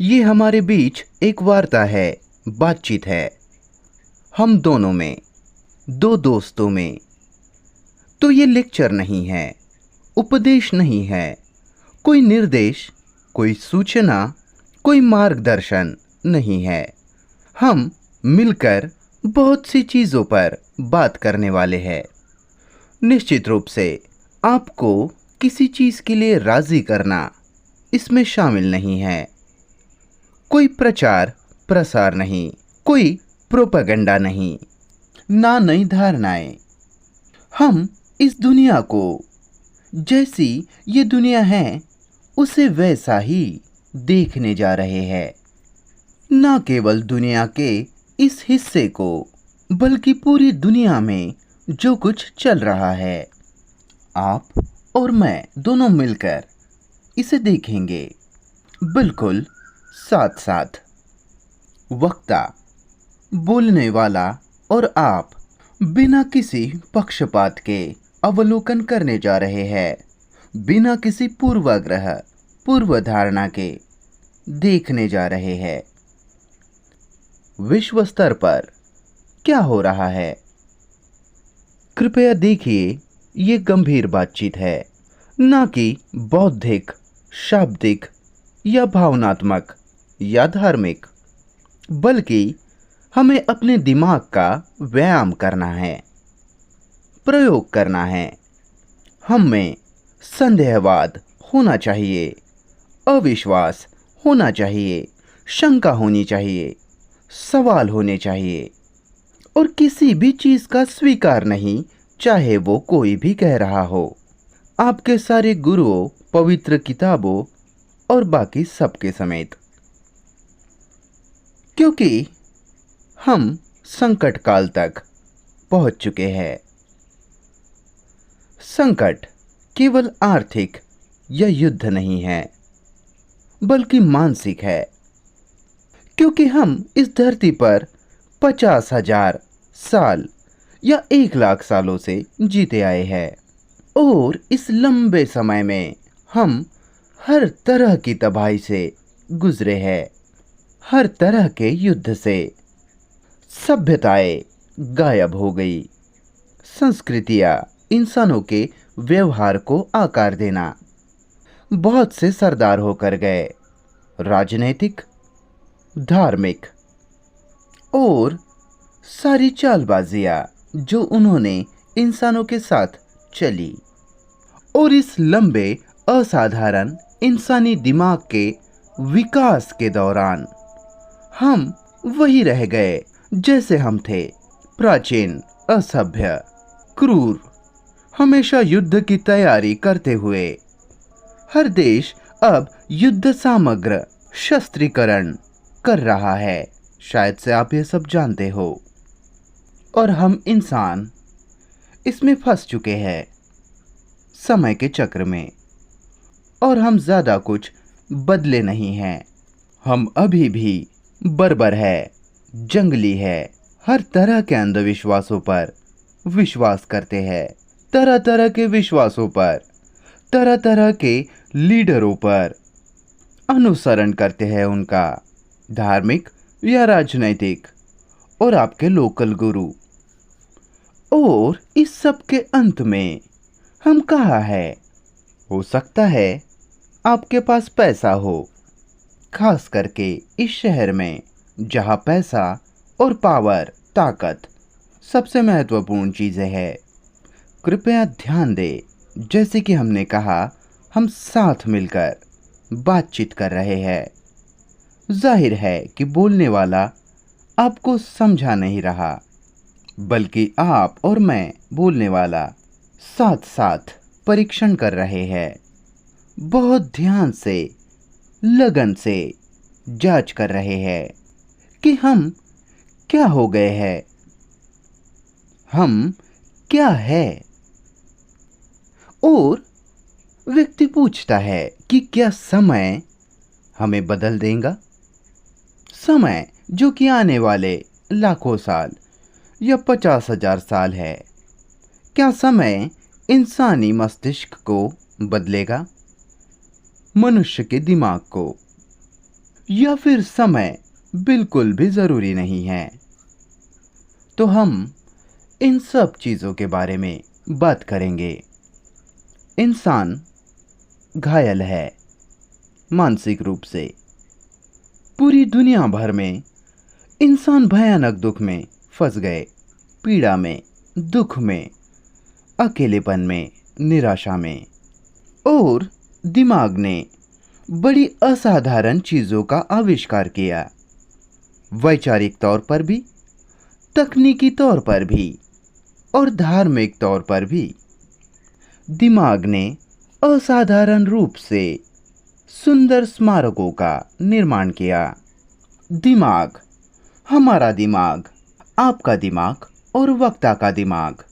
ये हमारे बीच एक वार्ता है, बातचीत है। हम दोनों में, दो दोस्तों में। तो ये लेक्चर नहीं है, उपदेश नहीं है, कोई निर्देश, कोई सूचना, कोई मार्गदर्शन नहीं है। हम मिलकर बहुत सी चीज़ों पर बात करने वाले हैं। निश्चित रूप से आपको किसी चीज़ के लिए राज़ी करना इसमें शामिल नहीं है। कोई प्रचार प्रसार नहीं, कोई प्रोपेगेंडा नहीं, ना नई धारणाएं। हम इस दुनिया को, जैसी ये दुनिया है, उसे वैसा ही देखने जा रहे हैं। ना केवल दुनिया के इस हिस्से को, बल्कि पूरी दुनिया में जो कुछ चल रहा है, आप और मैं दोनों मिलकर इसे देखेंगे, बिल्कुल साथ साथ। वक्ता, बोलने वाला और आप बिना किसी पक्षपात के अवलोकन करने जा रहे हैं, बिना किसी पूर्वाग्रह, पूर्व धारणा के देखने जा रहे हैं। विश्व स्तर पर क्या हो रहा है? कृपया देखिए, ये गंभीर बातचीत है, ना कि बौद्धिक, शाब्दिक या भावनात्मक या धार्मिक, बल्कि हमें अपने दिमाग का व्यायाम करना है, प्रयोग करना है। हम में संदेहवाद होना चाहिए, अविश्वास होना चाहिए, शंका होनी चाहिए, सवाल होने चाहिए, और किसी भी चीज़ का स्वीकार नहीं, चाहे वो कोई भी कह रहा हो। आपके सारे गुरुओं, पवित्र किताबों और बाकी सबके समेत। क्योंकि हम संकट काल तक पहुंच चुके हैं। संकट केवल आर्थिक या युद्ध नहीं है, बल्कि मानसिक है। क्योंकि हम इस धरती पर 50,000 साल या 1,00,000 सालों से जीते आए हैं, और इस लंबे समय में हम हर तरह की तबाही से गुजरे हैं, हर तरह के युद्ध से। सभ्यताएं गायब हो गई, संस्कृतियां इंसानों के व्यवहार को आकार देना। बहुत से सरदार होकर गए, राजनीतिक, धार्मिक, और सारी चालबाजियां जो उन्होंने इंसानों के साथ चली। और इस लंबे असाधारण इंसानी दिमाग के विकास के दौरान हम वही रह गए जैसे हम थे, प्राचीन, असभ्य, क्रूर, हमेशा युद्ध की तैयारी करते हुए। हर देश अब युद्ध सामग्र शस्त्रीकरण कर रहा है, शायद से आप ये सब जानते हो। और हम इंसान इसमें फंस चुके हैं, समय के चक्र में। और हम ज़्यादा कुछ बदले नहीं हैं। हम अभी भी बर्बर है, जंगली है, हर तरह के अंधविश्वासों पर विश्वास करते हैं, तरह तरह के विश्वासों पर, तरह तरह के लीडरों पर अनुसरण करते हैं उनका, धार्मिक या राजनैतिक, और आपके लोकल गुरु। और इस सब के अंत में हम कहाँ हैं? हो सकता है आपके पास पैसा हो, खास करके इस शहर में जहाँ पैसा और पावर, ताकत सबसे महत्वपूर्ण चीज़ें हैं। कृपया ध्यान दें, जैसे कि हमने कहा, हम साथ मिलकर बातचीत कर रहे हैं। जाहिर है कि बोलने वाला आपको समझा नहीं रहा, बल्कि आप और मैं, बोलने वाला, साथ साथ परीक्षण कर रहे हैं। बहुत ध्यान से, लगन से जांच कर रहे हैं कि हम क्या हो गए हैं, हम क्या है। और व्यक्ति पूछता है कि क्या समय हमें बदल देगा? समय जो कि आने वाले लाखों साल या 50,000 साल है, क्या समय इंसानी मस्तिष्क को बदलेगा, मनुष्य के दिमाग को? या फिर समय बिल्कुल भी ज़रूरी नहीं है। तो हम इन सब चीज़ों के बारे में बात करेंगे। इंसान घायल है मानसिक रूप से। पूरी दुनिया भर में इंसान भयानक दुख में फंस गए, पीड़ा में, दुख में, अकेलेपन में, निराशा में। और दिमाग ने बड़ी असाधारण चीज़ों का आविष्कार किया, वैचारिक तौर पर भी, तकनीकी तौर पर भी और धार्मिक तौर पर भी। दिमाग ने असाधारण रूप से सुंदर स्मारकों का निर्माण किया। दिमाग, हमारा दिमाग, आपका दिमाग और वक्ता का दिमाग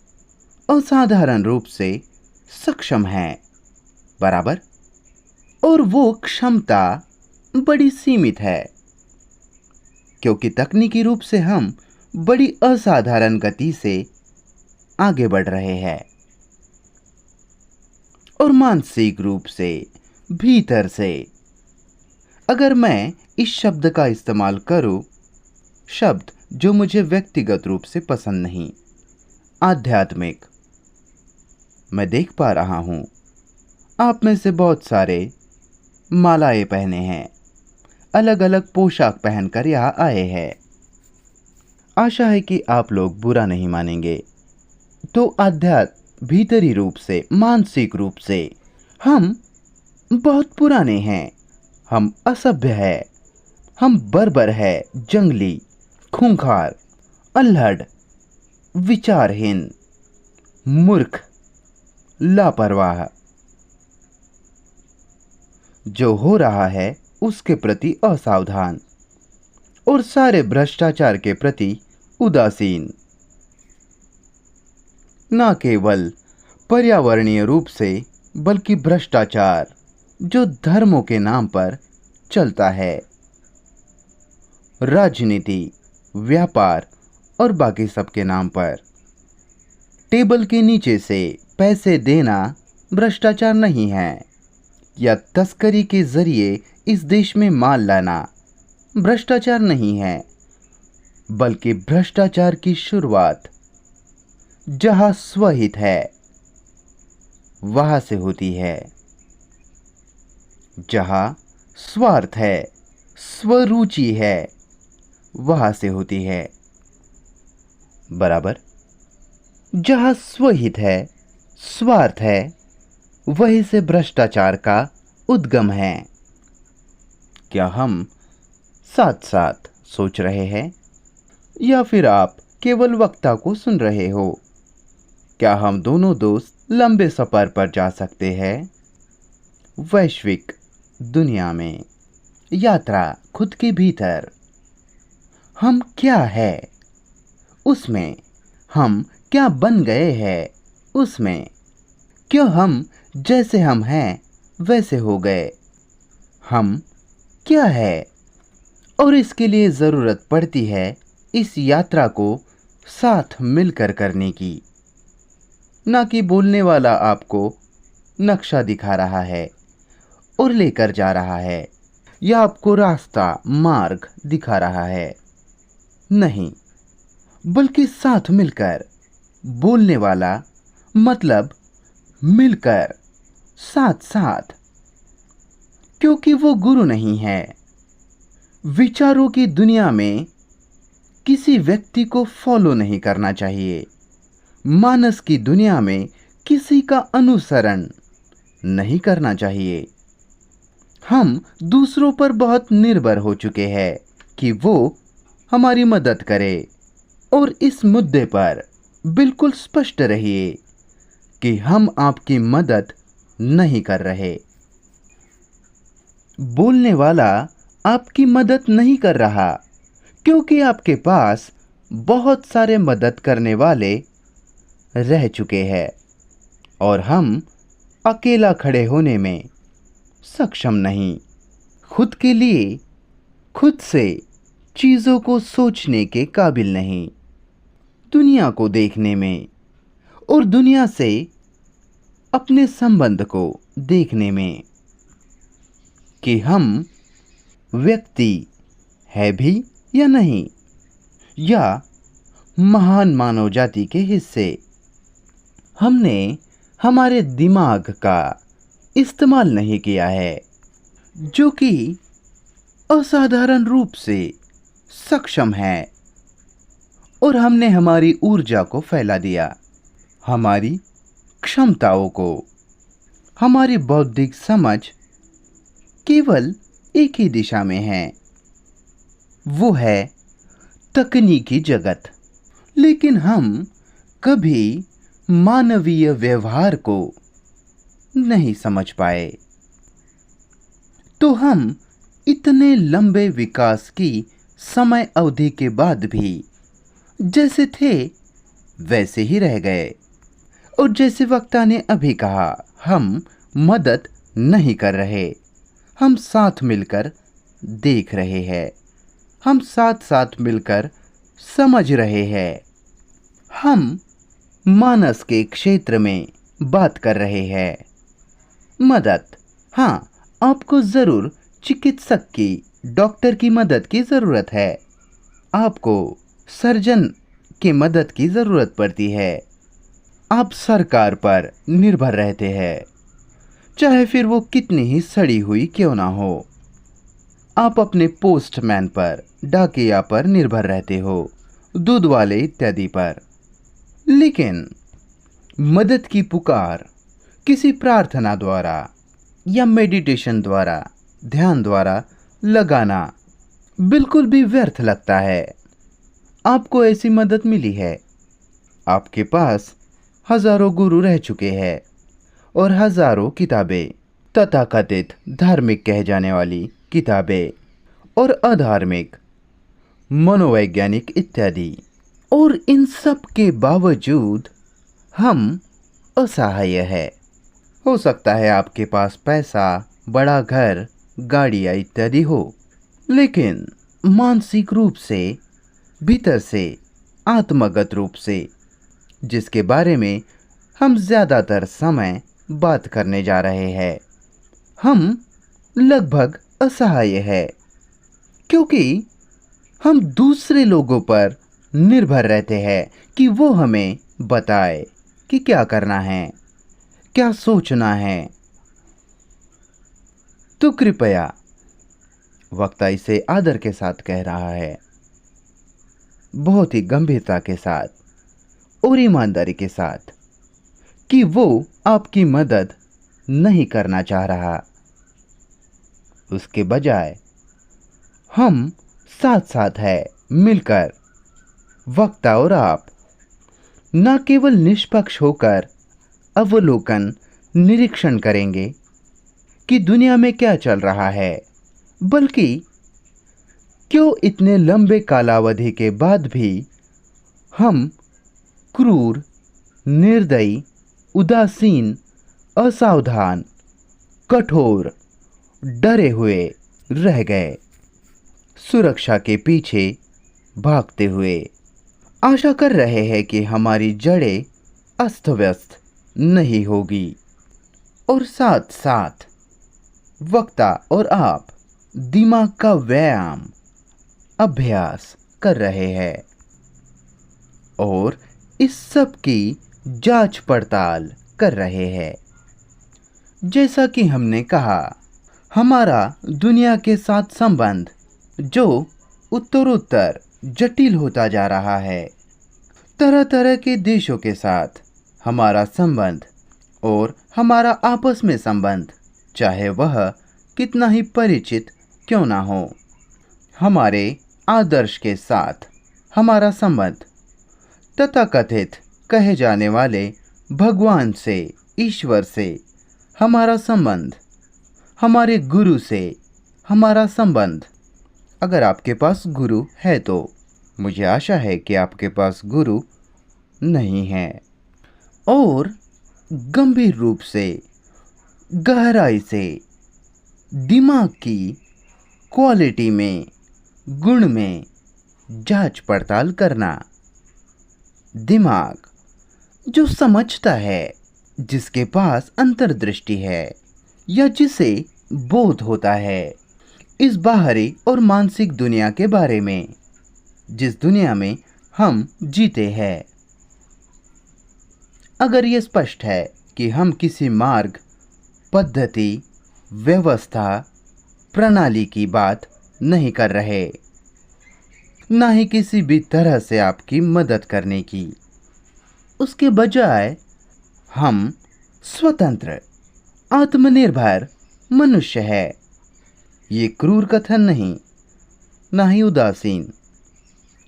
असाधारण रूप से सक्षम है, बराबर। और वो क्षमता बड़ी सीमित है, क्योंकि तकनीकी रूप से हम बड़ी असाधारण गति से आगे बढ़ रहे हैं। और मानसिक रूप से, भीतर से, अगर मैं इस शब्द का इस्तेमाल करूं, शब्द जो मुझे व्यक्तिगत रूप से पसंद नहीं, आध्यात्मिक। मैं देख पा रहा हूं आप में से बहुत सारे मालाएं पहने हैं, अलग अलग पोशाक पहनकर यहाँ आए हैं। आशा है कि आप लोग बुरा नहीं मानेंगे। तो आध्यात्म, भीतरी रूप से, मानसिक रूप से हम बहुत पुराने हैं। हम असभ्य हैं, हम बर्बर है, जंगली, खूंखार, अल्हड़, विचारहीन, मूर्ख, लापरवाह। जो हो रहा है उसके प्रति असावधान और सारे भ्रष्टाचार के प्रति उदासीन। न केवल पर्यावरणीय रूप से, बल्कि भ्रष्टाचार जो धर्मों के नाम पर चलता है, राजनीति, व्यापार और बाकी सब के नाम पर। टेबल के नीचे से पैसे देना भ्रष्टाचार नहीं है, या तस्करी के जरिए इस देश में माल लाना भ्रष्टाचार नहीं है, बल्कि भ्रष्टाचार की शुरुआत जहां स्वहित है वहां से होती है। जहां स्वार्थ है, स्वरुचि है, वहां से होती है, बराबर। जहां स्वहित है, स्वार्थ है, वहीं से भ्रष्टाचार का उद्गम है। क्या हम साथ साथ सोच रहे हैं, या फिर आप केवल वक्ता को सुन रहे हो? क्या हम दोनों दोस्त लंबे सफर पर जा सकते हैं? वैश्विक दुनिया में यात्रा खुद के भीतर। हम क्या है उसमें, हम क्या बन गए हैं उसमें, क्यों हम जैसे हम हैं वैसे हो गए, हम क्या है। और इसके लिए ज़रूरत पड़ती है इस यात्रा को साथ मिलकर करने की। ना कि बोलने वाला आपको नक्शा दिखा रहा है और लेकर जा रहा है, या आपको रास्ता, मार्ग दिखा रहा है। नहीं, बल्कि साथ मिलकर। बोलने वाला मतलब मिलकर, साथ साथ। क्योंकि वो गुरु नहीं है। विचारों की दुनिया में किसी व्यक्ति को फॉलो नहीं करना चाहिए। मानस की दुनिया में किसी का अनुसरण नहीं करना चाहिए। हम दूसरों पर बहुत निर्भर हो चुके हैं कि वो हमारी मदद करे। और इस मुद्दे पर बिल्कुल स्पष्ट रहिए कि हम आपकी मदद नहीं कर रहे। बोलने वाला आपकी मदद नहीं कर रहा, क्योंकि आपके पास बहुत सारे मदद करने वाले रह चुके हैं और हम अकेला खड़े होने में सक्षम नहीं। खुद के लिए, खुद से चीज़ों को सोचने के काबिल नहीं, दुनिया को देखने में और दुनिया से अपने संबंध को देखने में, कि हम व्यक्ति है भी या नहीं, या महान मानव जाति के हिस्से। हमने हमारे दिमाग का इस्तेमाल नहीं किया है, जो कि असाधारण रूप से सक्षम है, और हमने हमारी ऊर्जा को फैला दिया, हमारी क्षमताओं को, हमारी बौद्धिक समझ केवल एक ही दिशा में है, वो है तकनीकी जगत। लेकिन हम कभी मानवीय व्यवहार को नहीं समझ पाए। तो हम इतने लंबे विकास की समय अवधि के बाद भी जैसे थे वैसे ही रह गए। और जैसे वक्ता ने अभी कहा, हम मदद नहीं कर रहे, हम साथ मिलकर देख रहे हैं, हम साथ साथ मिलकर समझ रहे हैं, हम मानस के क्षेत्र में बात कर रहे हैं। मदद, हाँ, आपको ज़रूर चिकित्सक की, डॉक्टर की मदद की ज़रूरत है, आपको सर्जन की मदद की ज़रूरत पड़ती है, आप सरकार पर निर्भर रहते हैं, चाहे फिर वो कितनी ही सड़ी हुई क्यों ना हो। आप अपने पोस्टमैन पर, डाकिया पर निर्भर रहते हो, दूध वाले इत्यादि पर। लेकिन मदद की पुकार किसी प्रार्थना द्वारा या मेडिटेशन द्वारा, ध्यान द्वारा लगाना बिल्कुल भी व्यर्थ लगता है। आपको ऐसी मदद मिली है, आपके पास हजारों गुरु रह चुके हैं और हजारों किताबें, तथाकथित धार्मिक कह जाने वाली किताबें और अधार्मिक, मनोवैज्ञानिक इत्यादि। और इन सब के बावजूद हम असहाय है। हो सकता है आपके पास पैसा, बड़ा घर, गाड़ियाँ इत्यादि हो, लेकिन मानसिक रूप से, भीतर से, आत्मगत रूप से, जिसके बारे में हम ज़्यादातर समय बात करने जा रहे हैं, हम लगभग असहाय है, क्योंकि हम दूसरे लोगों पर निर्भर रहते हैं कि वो हमें बताए कि क्या करना है, क्या सोचना है। तो कृपया, वक्ता इसे आदर के साथ कह रहा है, बहुत ही गंभीरता के साथ और ईमानदारी के साथ, कि वो आपकी मदद नहीं करना चाह रहा। उसके बजाय हम साथ साथ है मिलकर, वक्ता और आप, न केवल निष्पक्ष होकर अवलोकन, निरीक्षण करेंगे कि दुनिया में क्या चल रहा है, बल्कि क्यों इतने लंबे कालावधि के बाद भी हम क्रूर, निर्दयी, उदासीन, असावधान, कठोर, डरे हुए रह गए, सुरक्षा के पीछे भागते हुए, आशा कर रहे हैं कि हमारी जड़ें अस्त व्यस्त नहीं होगी। और साथ साथ वक्ता और आप दिमाग का व्यायाम, अभ्यास कर रहे हैं और इस सब की जांच पड़ताल कर रहे हैं। जैसा कि हमने कहा, हमारा दुनिया के साथ संबंध जो उत्तरोत्तर जटिल होता जा रहा है, तरह तरह के देशों के साथ हमारा संबंध और हमारा आपस में संबंध, चाहे वह कितना ही परिचित क्यों ना हो, हमारे आदर्श के साथ हमारा संबंध, तथाकथित कहे जाने वाले भगवान से, ईश्वर से हमारा संबंध, हमारे गुरु से हमारा संबंध। अगर आपके पास गुरु है तो मुझे आशा है कि आपके पास गुरु नहीं है। और गंभीर रूप से, गहराई से, दिमाग की क्वालिटी में, गुण में जांच पड़ताल करना। दिमाग जो समझता है, जिसके पास अंतर्दृष्टि है या जिसे बोध होता है इस बाहरी और मानसिक दुनिया के बारे में, जिस दुनिया में हम जीते हैं। अगर ये स्पष्ट है कि हम किसी मार्ग, पद्धति, व्यवस्था, प्रणाली की बात नहीं कर रहे, ना ही किसी भी तरह से आपकी मदद करने की, उसके बजाय हम स्वतंत्र, आत्मनिर्भर मनुष्य है। ये क्रूर कथन नहीं, ना ही उदासीन।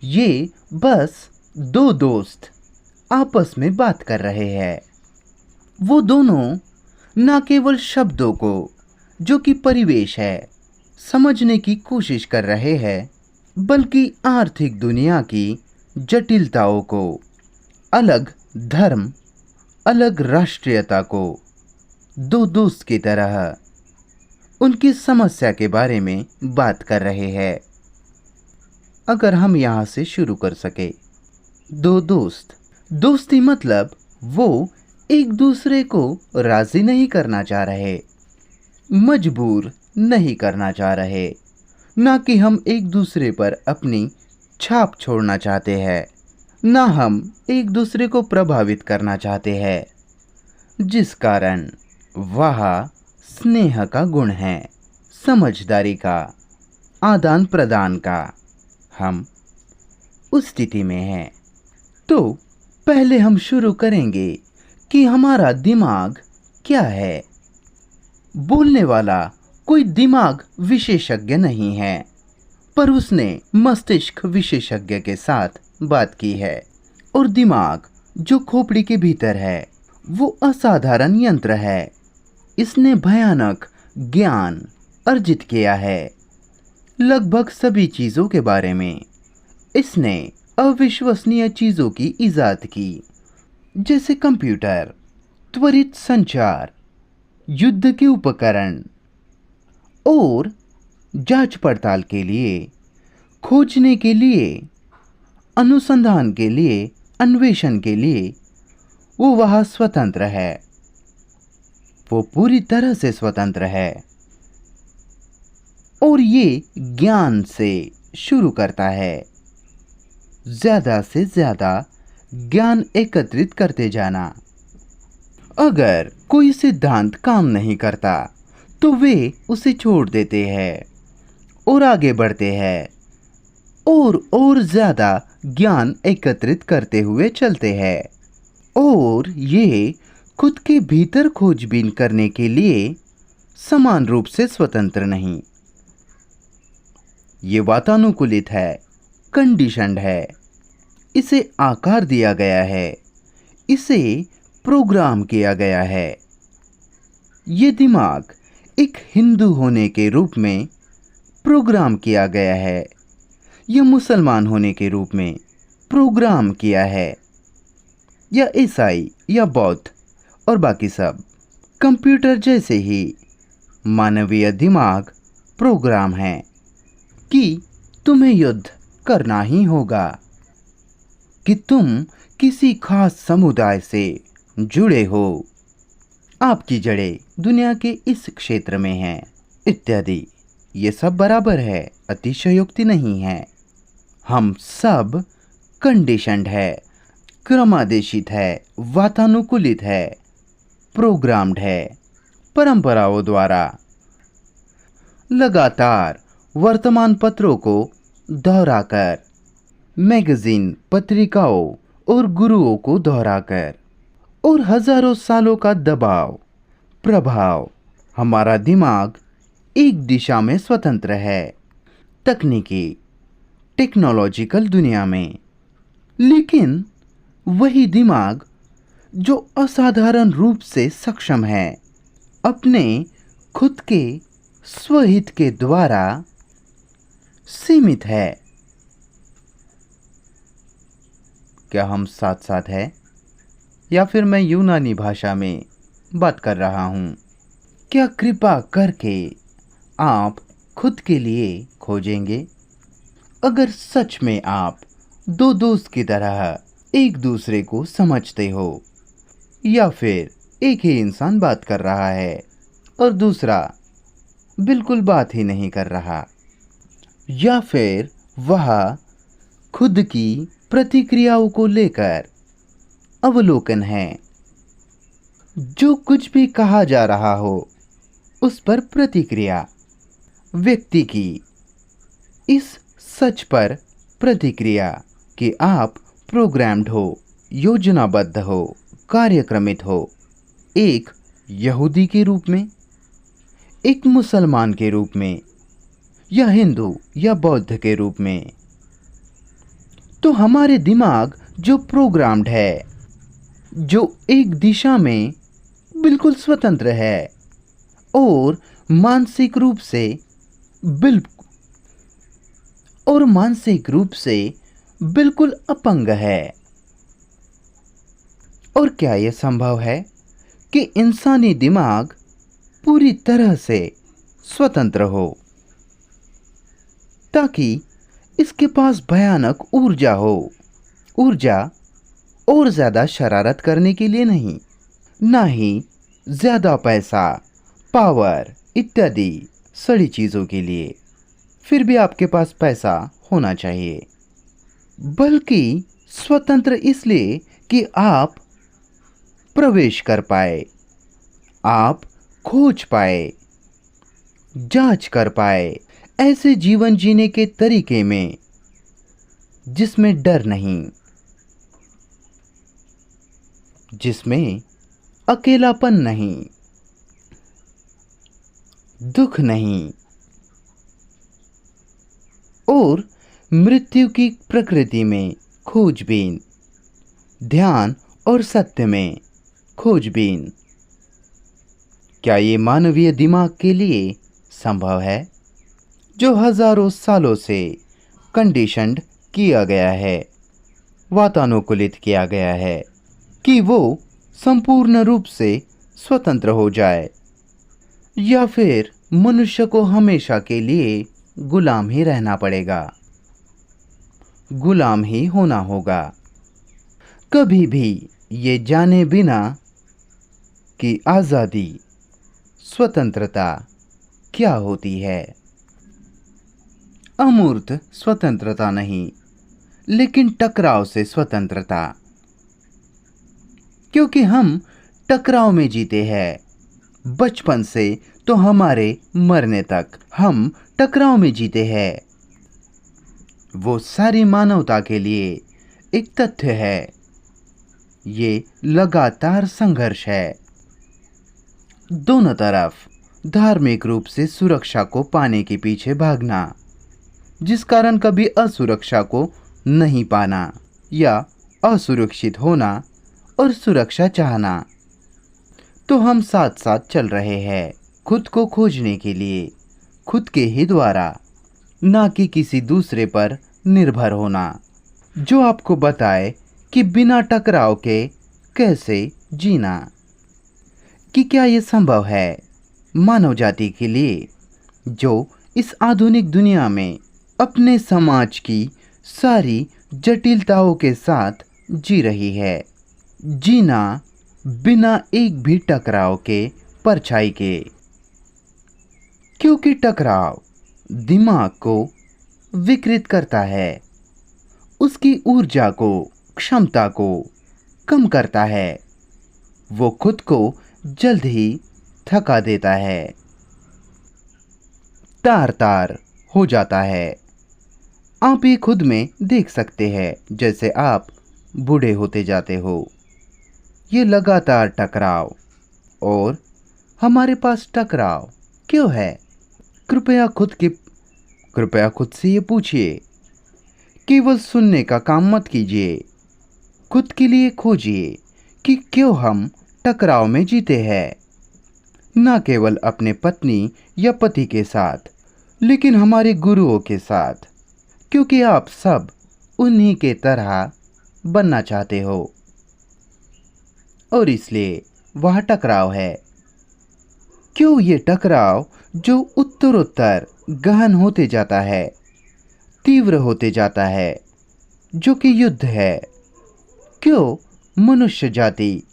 ये बस दो दोस्त आपस में बात कर रहे हैं। वो दोनों ना केवल शब्दों को, जो कि परिवेश है, समझने की कोशिश कर रहे हैं, बल्कि आर्थिक दुनिया की जटिलताओं को, अलग धर्म, अलग राष्ट्रीयता को दो दोस्त की तरह उनकी समस्या के बारे में बात कर रहे हैं। अगर हम यहाँ से शुरू कर सके, दो दोस्त, दोस्ती मतलब वो एक दूसरे को राजी नहीं करना चाह रहे, मजबूर नहीं करना चाह रहे, ना कि हम एक दूसरे पर अपनी छाप छोड़ना चाहते हैं, ना हम एक दूसरे को प्रभावित करना चाहते हैं, जिस कारण वह स्नेह का गुण है, समझदारी का, आदान प्रदान का। हम उस स्थिति में हैं। तो पहले हम शुरू करेंगे कि हमारा दिमाग क्या है। बोलने वाला कोई दिमाग विशेषज्ञ नहीं है, पर उसने मस्तिष्क विशेषज्ञ के साथ बात की है। और दिमाग जो खोपड़ी के भीतर है, वो असाधारण यंत्र है। इसने भयानक ज्ञान अर्जित किया है, लगभग सभी चीज़ों के बारे में। इसने अविश्वसनीय चीज़ों की इजाद की, जैसे कंप्यूटर, त्वरित संचार, युद्ध के उपकरण और जांच पड़ताल के लिए, खोजने के लिए, अनुसंधान के लिए, अन्वेषण के लिए वो वह स्वतंत्र है। वो पूरी तरह से स्वतंत्र है और ये ज्ञान से शुरू करता है। ज्यादा से ज्यादा ज्ञान एकत्रित करते जाना। अगर कोई सिद्धांत काम नहीं करता तो वे उसे छोड़ देते हैं और आगे बढ़ते हैं और ज्यादा ज्ञान एकत्रित करते हुए चलते हैं। और ये खुद के भीतर खोजबीन करने के लिए समान रूप से स्वतंत्र नहीं। ये वातानुकूलित है, कंडीशन्ड है, इसे आकार दिया गया है, इसे प्रोग्राम किया गया है। ये दिमाग एक हिंदू होने के रूप में प्रोग्राम किया गया है, या मुसलमान होने के रूप में प्रोग्राम किया है, या ईसाई या बौद्ध और बाकी सब। कंप्यूटर जैसे ही मानवीय दिमाग प्रोग्राम है कि तुम्हें युद्ध करना ही होगा, कि तुम किसी खास समुदाय से जुड़े हो, आपकी जड़ें दुनिया के इस क्षेत्र में हैं, इत्यादि। ये सब बराबर है, अतिशयोक्ति नहीं है। हम सब कंडीशन्ड है, क्रमादेशित है, वातानुकूलित है, प्रोग्राम्ड है, परंपराओं द्वारा। लगातार वर्तमान पत्रों को दोहराकर, मैगजीन, पत्रिकाओं और गुरुओं को दोहराकर, और हजारों सालों का दबाव, प्रभाव। हमारा दिमाग एक दिशा में स्वतंत्र है, तकनीकी, टेक्नोलॉजिकल दुनिया में। लेकिन वही दिमाग जो असाधारण रूप से सक्षम है अपने खुद के स्वहित के द्वारा, सीमित है। क्या हम साथ साथ हैं, या फिर मैं यूनानी भाषा में बात कर रहा हूँ? क्या कृपा करके आप खुद के लिए खोजेंगे? अगर सच में आप दो दोस्त की तरह एक दूसरे को समझते हो, या फिर एक ही इंसान बात कर रहा है और दूसरा बिल्कुल बात ही नहीं कर रहा, या फिर वह खुद की प्रतिक्रियाओं को लेकर अवलोकन है। जो कुछ भी कहा जा रहा हो उस पर प्रतिक्रिया, व्यक्ति की इस सच पर प्रतिक्रिया कि आप प्रोग्राम्ड हो, योजनाबद्ध हो, कार्यक्रमित हो, एक यहूदी के रूप में, एक मुसलमान के रूप में, या हिंदू या बौद्ध के रूप में। तो हमारे दिमाग जो प्रोग्राम्ड है, जो एक दिशा में बिल्कुल स्वतंत्र है और मानसिक रूप से बिल्कुल अपंग है। और क्या यह संभव है कि इंसानी दिमाग पूरी तरह से स्वतंत्र हो, ताकि इसके पास भयानक ऊर्जा हो? ऊर्जा और ज़्यादा शरारत करने के लिए नहीं, ना ही ज़्यादा पैसा, पावर इत्यादि सड़ी चीज़ों के लिए। फिर भी आपके पास पैसा होना चाहिए, बल्कि स्वतंत्र इसलिए कि आप प्रवेश कर पाए, आप खोज पाए, जांच कर पाए ऐसे जीवन जीने के तरीके में जिसमें डर नहीं, जिसमें अकेलापन नहीं, दुख नहीं और मृत्यु की प्रकृति में खोजबीन, ध्यान और सत्य में खोजबीन। क्या ये मानवीय दिमाग के लिए संभव है, जो हजारों सालों से कंडीशन्ड किया गया है, वातानुकूलित किया गया है कि वो संपूर्ण रूप से स्वतंत्र हो जाए, या फिर मनुष्य को हमेशा के लिए गुलाम ही रहना पड़ेगा, गुलाम ही होना होगा, कभी भी ये जाने बिना कि आज़ादी, स्वतंत्रता क्या होती है? अमूर्त स्वतंत्रता नहीं, लेकिन टकराव से स्वतंत्रता। क्योंकि हम टकराव में जीते हैं, बचपन से तो हमारे मरने तक हम टकराव में जीते हैं। वो सारी मानवता के लिए एक तथ्य है। ये लगातार संघर्ष है, दोनों तरफ धार्मिक रूप से सुरक्षा को पाने के पीछे भागना, जिस कारण कभी असुरक्षा को नहीं पाना, या असुरक्षित होना और सुरक्षा चाहना। तो हम साथ साथ चल रहे हैं खुद को खोजने के लिए, खुद के ही द्वारा, ना कि किसी दूसरे पर निर्भर होना जो आपको बताए कि बिना टकराव के कैसे जीना। कि क्या ये संभव है मानव जाति के लिए, जो इस आधुनिक दुनिया में अपने समाज की सारी जटिलताओं के साथ जी रही है, जीना बिना एक भी टकराव के, परछाई के? क्योंकि टकराव दिमाग को विकृत करता है, उसकी ऊर्जा को, क्षमता को कम करता है, वो खुद को जल्द ही थका देता है, तार तार हो जाता है। आप ये खुद में देख सकते हैं, जैसे आप बूढ़े होते जाते हो। ये लगातार टकराव, और हमारे पास टकराव क्यों है? कृपया खुद से ये पूछिए। केवल सुनने का काम मत कीजिए, खुद के लिए खोजिए कि क्यों हम टकराव में जीते हैं, ना केवल अपने पत्नी या पति के साथ, लेकिन हमारे गुरुओं के साथ, क्योंकि आप सब उन्हीं के तरह बनना चाहते हो, और इसलिए वह टकराव है। क्यों ये टकराव जो उत्तरोत्तर गहन होते जाता है, तीव्र होते जाता है, जो कि युद्ध है? क्यों मनुष्य जाति,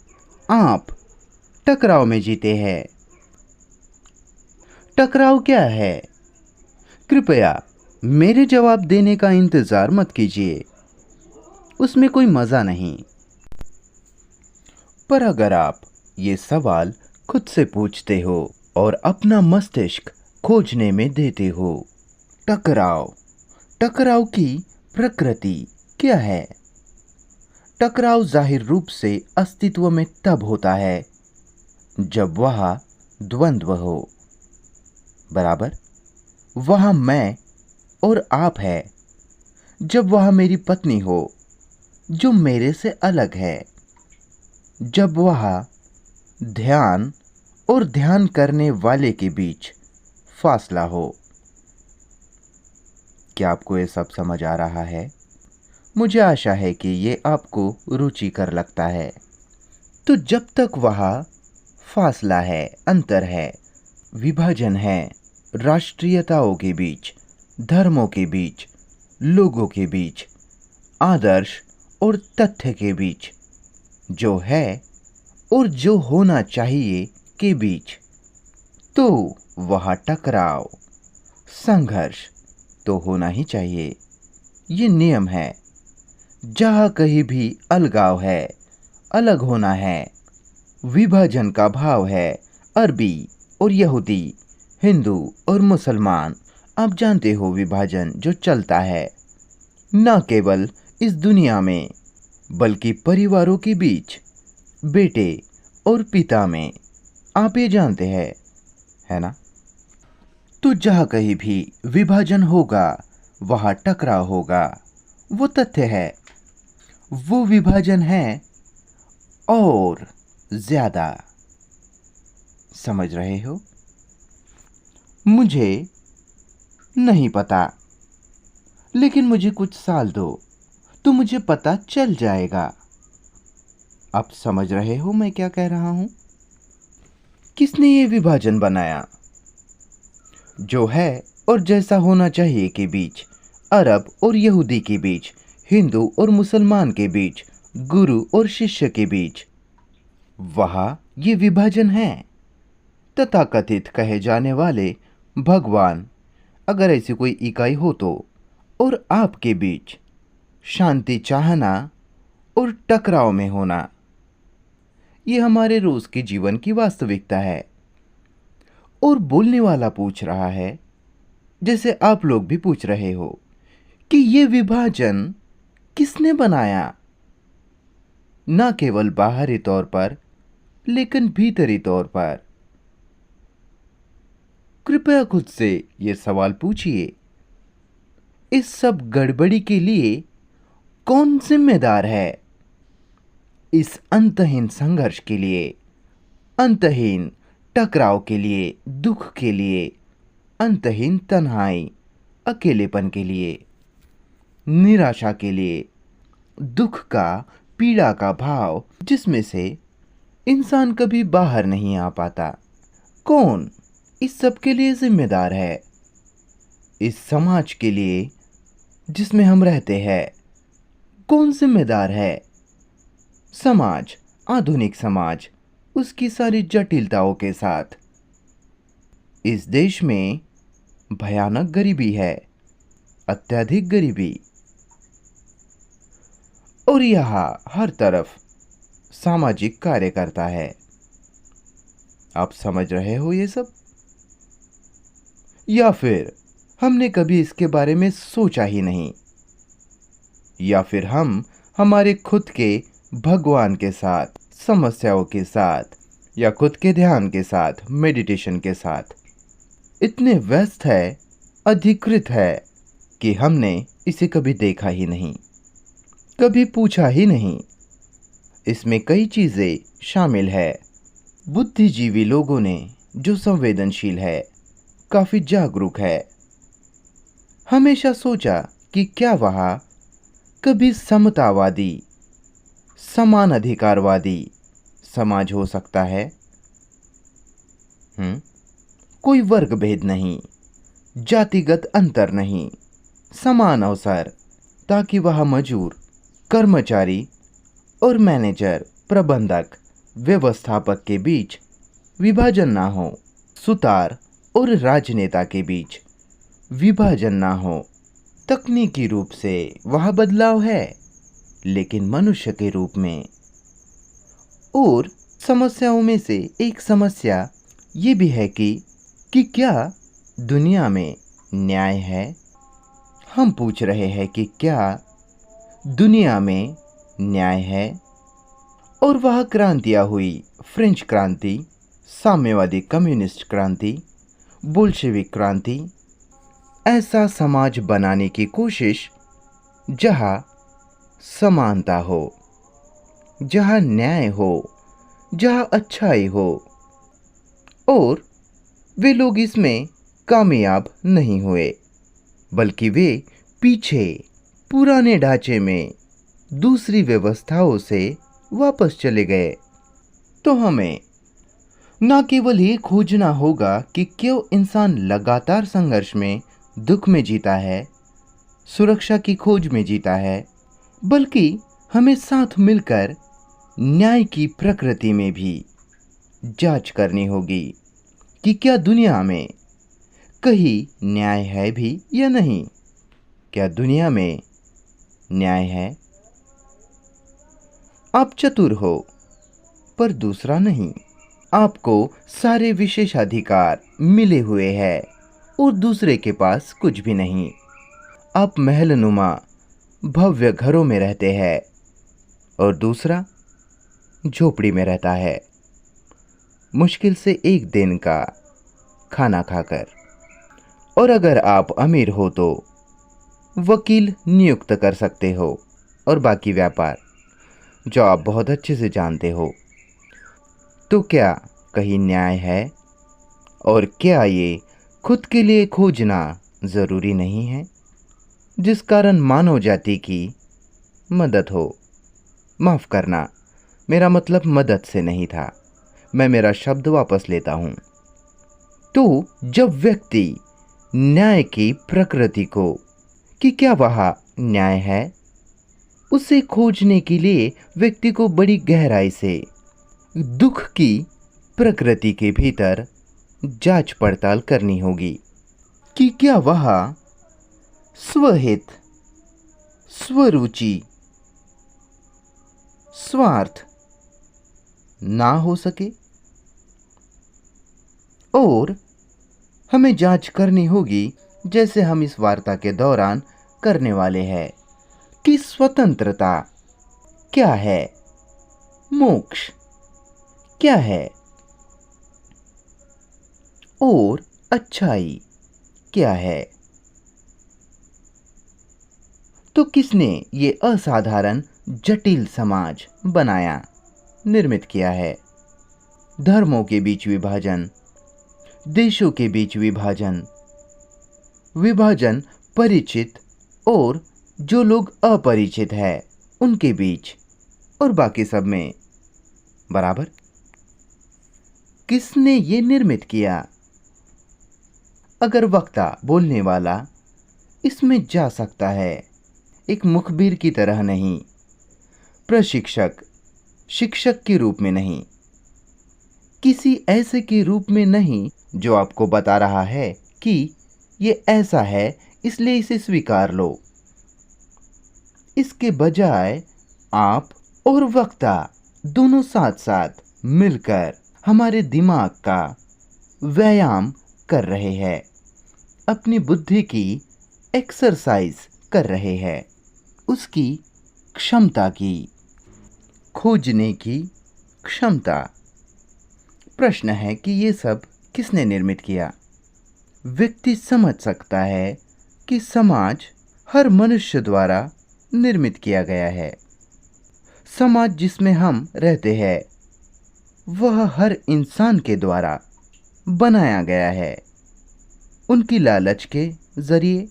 आप टकराव में जीते हैं? टकराव क्या है? कृपया मेरे जवाब देने का इंतजार मत कीजिए, उसमें कोई मजा नहीं। पर अगर आप ये सवाल खुद से पूछते हो और अपना मस्तिष्क खोजने में देते हो, टकराव टकराव की प्रकृति क्या है? टकराव जाहिर रूप से अस्तित्व में तब होता है जब वह द्वंद्व हो, बराबर। वह मैं और आप है। जब वह मेरी पत्नी हो जो मेरे से अलग है। जब वह ध्यान और ध्यान करने वाले के बीच फासला हो। क्या आपको ये सब समझ आ रहा है? मुझे आशा है कि ये आपको रुचिकर लगता है। तो जब तक वह फासला है, अंतर है, विभाजन है, राष्ट्रीयताओं के बीच, धर्मों के बीच, लोगों के बीच, आदर्श और तथ्य के बीच, जो है और जो होना चाहिए के बीच, तो वह टकराव, संघर्ष तो होना ही चाहिए। ये नियम है। जहाँ कहीं भी अलगाव है, अलग होना है, विभाजन का भाव है, अरबी और यहूदी, हिंदू और मुसलमान, आप जानते हो विभाजन जो चलता है, न केवल इस दुनिया में बल्कि परिवारों के बीच, बेटे और पिता में, आप ये जानते हैं, है ना? तो जहाँ कहीं भी विभाजन होगा वहाँ टकराव होगा। वो तथ्य है, वो विभाजन है और ज्यादा। समझ रहे हो? मुझे नहीं पता, लेकिन मुझे कुछ साल दो तो मुझे पता चल जाएगा। आप समझ रहे हो मैं क्या कह रहा हूं? किसने ये विभाजन बनाया? जो है और जैसा होना चाहिए के बीच, अरब और यहूदी के बीच, हिंदू और मुसलमान के बीच, गुरु और शिष्य के बीच, वहाँ ये विभाजन है। तथाकथित कहे जाने वाले भगवान, अगर ऐसी कोई इकाई हो तो, और आपके बीच शांति चाहना और टकराव में होना, ये हमारे रोज के जीवन की वास्तविकता है। और बोलने वाला पूछ रहा है, जैसे आप लोग भी पूछ रहे हो, कि ये विभाजन किसने बनाया? ना केवल बाहरी तौर पर, लेकिन भीतरी तौर पर। कृपया खुद से ये सवाल पूछिए, इस सब गड़बड़ी के लिए कौन जिम्मेदार है? इस अंतहीन संघर्ष के लिए, अंतहीन टकराव के लिए, दुख के लिए, अंतहीन तन्हाई, अकेलेपन के लिए, निराशा के लिए, दुख का, पीड़ा का भाव जिसमें से इंसान कभी बाहर नहीं आ पाता। कौन इस सब के लिए जिम्मेदार है? इस समाज के लिए जिसमें हम रहते हैं, कौन जिम्मेदार है? समाज, आधुनिक समाज, उसकी सारी जटिलताओं के साथ। इस देश में भयानक गरीबी है, अत्यधिक गरीबी, और यहाँ हर तरफ सामाजिक कार्य करता है। आप समझ रहे हो ये सब? या फिर हमने कभी इसके बारे में सोचा ही नहीं? या फिर हम हमारे खुद के भगवान के साथ, समस्याओं के साथ, या खुद के ध्यान के साथ, मेडिटेशन के साथ इतने व्यस्त है, अधिकृत है कि हमने इसे कभी देखा ही नहीं, कभी पूछा ही नहीं। इसमें कई चीजें शामिल है। बुद्धिजीवी लोगों ने, जो संवेदनशील है, काफी जागरूक है, हमेशा सोचा कि क्या वह कभी समतावादी, समान अधिकारवादी समाज हो सकता है? कोई वर्ग भेद नहीं, जातिगत अंतर नहीं, समान अवसर, ताकि वह मजूर, कर्मचारी और मैनेजर, प्रबंधक, व्यवस्थापक के बीच विभाजन ना हो, सुतार और राजनेता के बीच विभाजन ना हो। तकनीकी रूप से वह बदलाव है, लेकिन मनुष्य के रूप में। और समस्याओं में से एक समस्या ये भी है कि क्या दुनिया में न्याय है? हम पूछ रहे हैं कि क्या दुनिया में न्याय है? और वह क्रांतियाँ हुई, फ्रेंच क्रांति, साम्यवादी कम्युनिस्ट क्रांति, बोल्शेविक क्रांति, ऐसा समाज बनाने की कोशिश जहाँ समानता हो, जहाँ न्याय हो, जहाँ अच्छाई हो, और वे लोग इसमें कामयाब नहीं हुए, बल्कि वे पीछे पुराने ढांचे में दूसरी व्यवस्थाओं से वापस चले गए। तो हमें न केवल ये खोजना होगा कि क्यों इंसान लगातार संघर्ष में, दुख में जीता है, सुरक्षा की खोज में जीता है, बल्कि हमें साथ मिलकर न्याय की प्रकृति में भी जांच करनी होगी कि क्या दुनिया में कहीं न्याय है भी या नहीं। क्या दुनिया में न्याय है? आप चतुर हो पर दूसरा नहीं। आपको सारे विशेषाधिकार मिले हुए हैं और दूसरे के पास कुछ भी नहीं। आप महलनुमा भव्य घरों में रहते हैं और दूसरा झोपड़ी में रहता है, मुश्किल से एक दिन का खाना खाकर। और अगर आप अमीर हो तो वकील नियुक्त कर सकते हो और बाकी व्यापार जो आप बहुत अच्छे से जानते हो। तो क्या कहीं न्याय है? और क्या ये खुद के लिए खोजना ज़रूरी नहीं है, जिस कारण मानव जाति की मदद हो? माफ़ करना, मेरा मतलब मदद से नहीं था, मैं मेरा शब्द वापस लेता हूँ। तो जब व्यक्ति न्याय की प्रकृति को, कि क्या वह न्याय है, उसे खोजने के लिए व्यक्ति को बड़ी गहराई से दुख की प्रकृति के भीतर जांच पड़ताल करनी होगी कि क्या वह स्वहित, स्वरुचि, स्वार्थ ना हो सके। और हमें जांच करनी होगी, जैसे हम इस वार्ता के दौरान करने वाले हैं, कि स्वतंत्रता क्या है, मोक्ष क्या है, और अच्छाई क्या है। तो किसने ये असाधारण जटिल समाज बनाया, निर्मित किया है? धर्मों के बीच विभाजन, देशों के बीच विभाजन, विभाजन परिचित और जो लोग अपरिचित है उनके बीच, और बाकी सब में बराबर। किसने ये निर्मित किया? अगर वक्ता, बोलने वाला इसमें जा सकता है, एक मुखबिर की तरह नहीं, प्रशिक्षक, शिक्षक के रूप में नहीं, किसी ऐसे के रूप में नहीं जो आपको बता रहा है कि ये ऐसा है इसलिए इसे स्वीकार लो। इसके बजाय आप और वक्ता दोनों साथ साथ मिलकर हमारे दिमाग का व्यायाम कर रहे हैं, अपनी बुद्धि की एक्सरसाइज कर रहे हैं, उसकी क्षमता की, खोजने की क्षमता। प्रश्न है कि ये सब किसने निर्मित किया? व्यक्ति समझ सकता है कि समाज हर मनुष्य द्वारा निर्मित किया गया है। समाज जिसमें हम रहते हैं वह हर इंसान के द्वारा बनाया गया है, उनकी लालच के जरिए,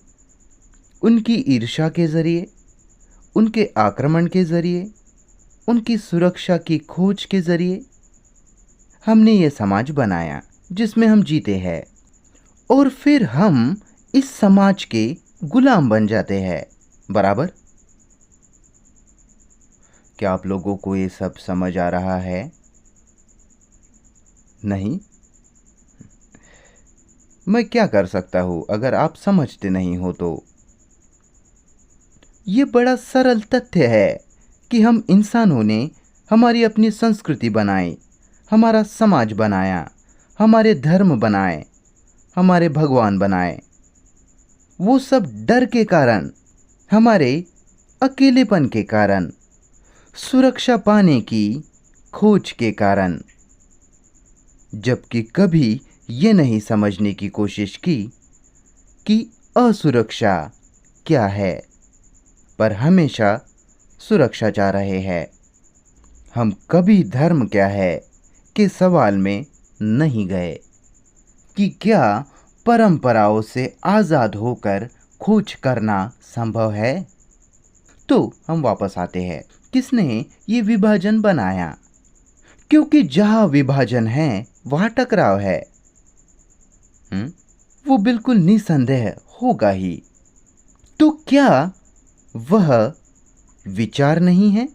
उनकी ईर्ष्या के जरिए, उनके आक्रमण के जरिए, उनकी सुरक्षा की खोज के जरिए हमने ये समाज बनाया जिसमें हम जीते हैं, और फिर हम इस समाज के गुलाम बन जाते हैं। बराबर? क्या आप लोगों को ये सब समझ आ रहा है? नहीं? मैं क्या कर सकता हूँ अगर आप समझते नहीं हो तो? ये बड़ा सरल तथ्य है कि हम इंसानों ने हमारी अपनी संस्कृति बनाई, हमारा समाज बनाया, हमारे धर्म बनाए, हमारे भगवान बनाए। वो सब डर के कारण, हमारे अकेलेपन के कारण, सुरक्षा पाने की खोज के कारण, जबकि कभी ये नहीं समझने की कोशिश की कि असुरक्षा क्या है, पर हमेशा सुरक्षा चाह रहे हैं। हम कभी धर्म क्या है के सवाल में नहीं गए कि क्या परंपराओं से आज़ाद होकर खोज करना संभव है। तो हम वापस आते हैं, किसने ये विभाजन बनाया? क्योंकि जहां विभाजन है वहां टकराव है। वो बिल्कुल निसंदेह होगा ही। तो क्या वह विचार नहीं है?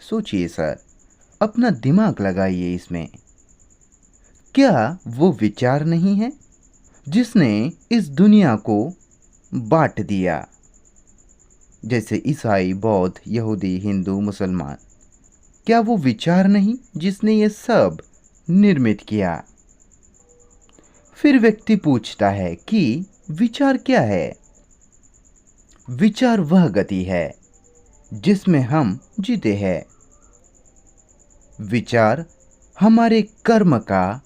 सोचिए सर, अपना दिमाग लगाइए इसमें। क्या वो विचार नहीं है जिसने इस दुनिया को बांट दिया? जैसे ईसाई, बौद्ध, यहूदी, हिंदू, मुसलमान। क्या वो विचार नहीं जिसने ये सब निर्मित किया? फिर व्यक्ति पूछता है कि विचार क्या है? विचार वह गति है जिसमें हम जीते हैं। विचार हमारे कर्म का,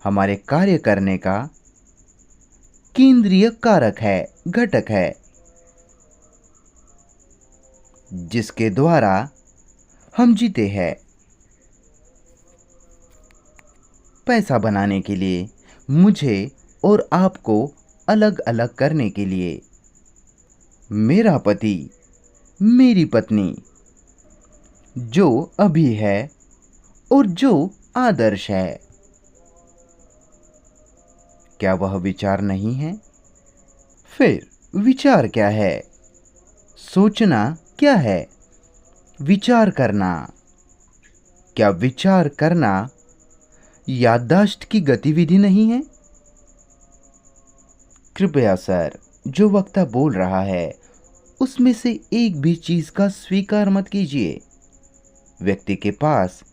हमारे कार्य करने का केंद्रीय कारक है, घटक है, जिसके द्वारा हम जीते हैं। पैसा बनाने के लिए, मुझे और आपको अलग अलग करने के लिए, मेरा पति, मेरी पत्नी, जो अभी है और जो आदर्श है, क्या वह विचार नहीं है? फिर विचार क्या है? सोचना क्या है? विचार करना। क्या विचार करना याददाश्त की गतिविधि नहीं है? कृपया सर, जो वक्ता बोल रहा है उसमें से एक भी चीज का स्वीकार मत कीजिए। व्यक्ति के पास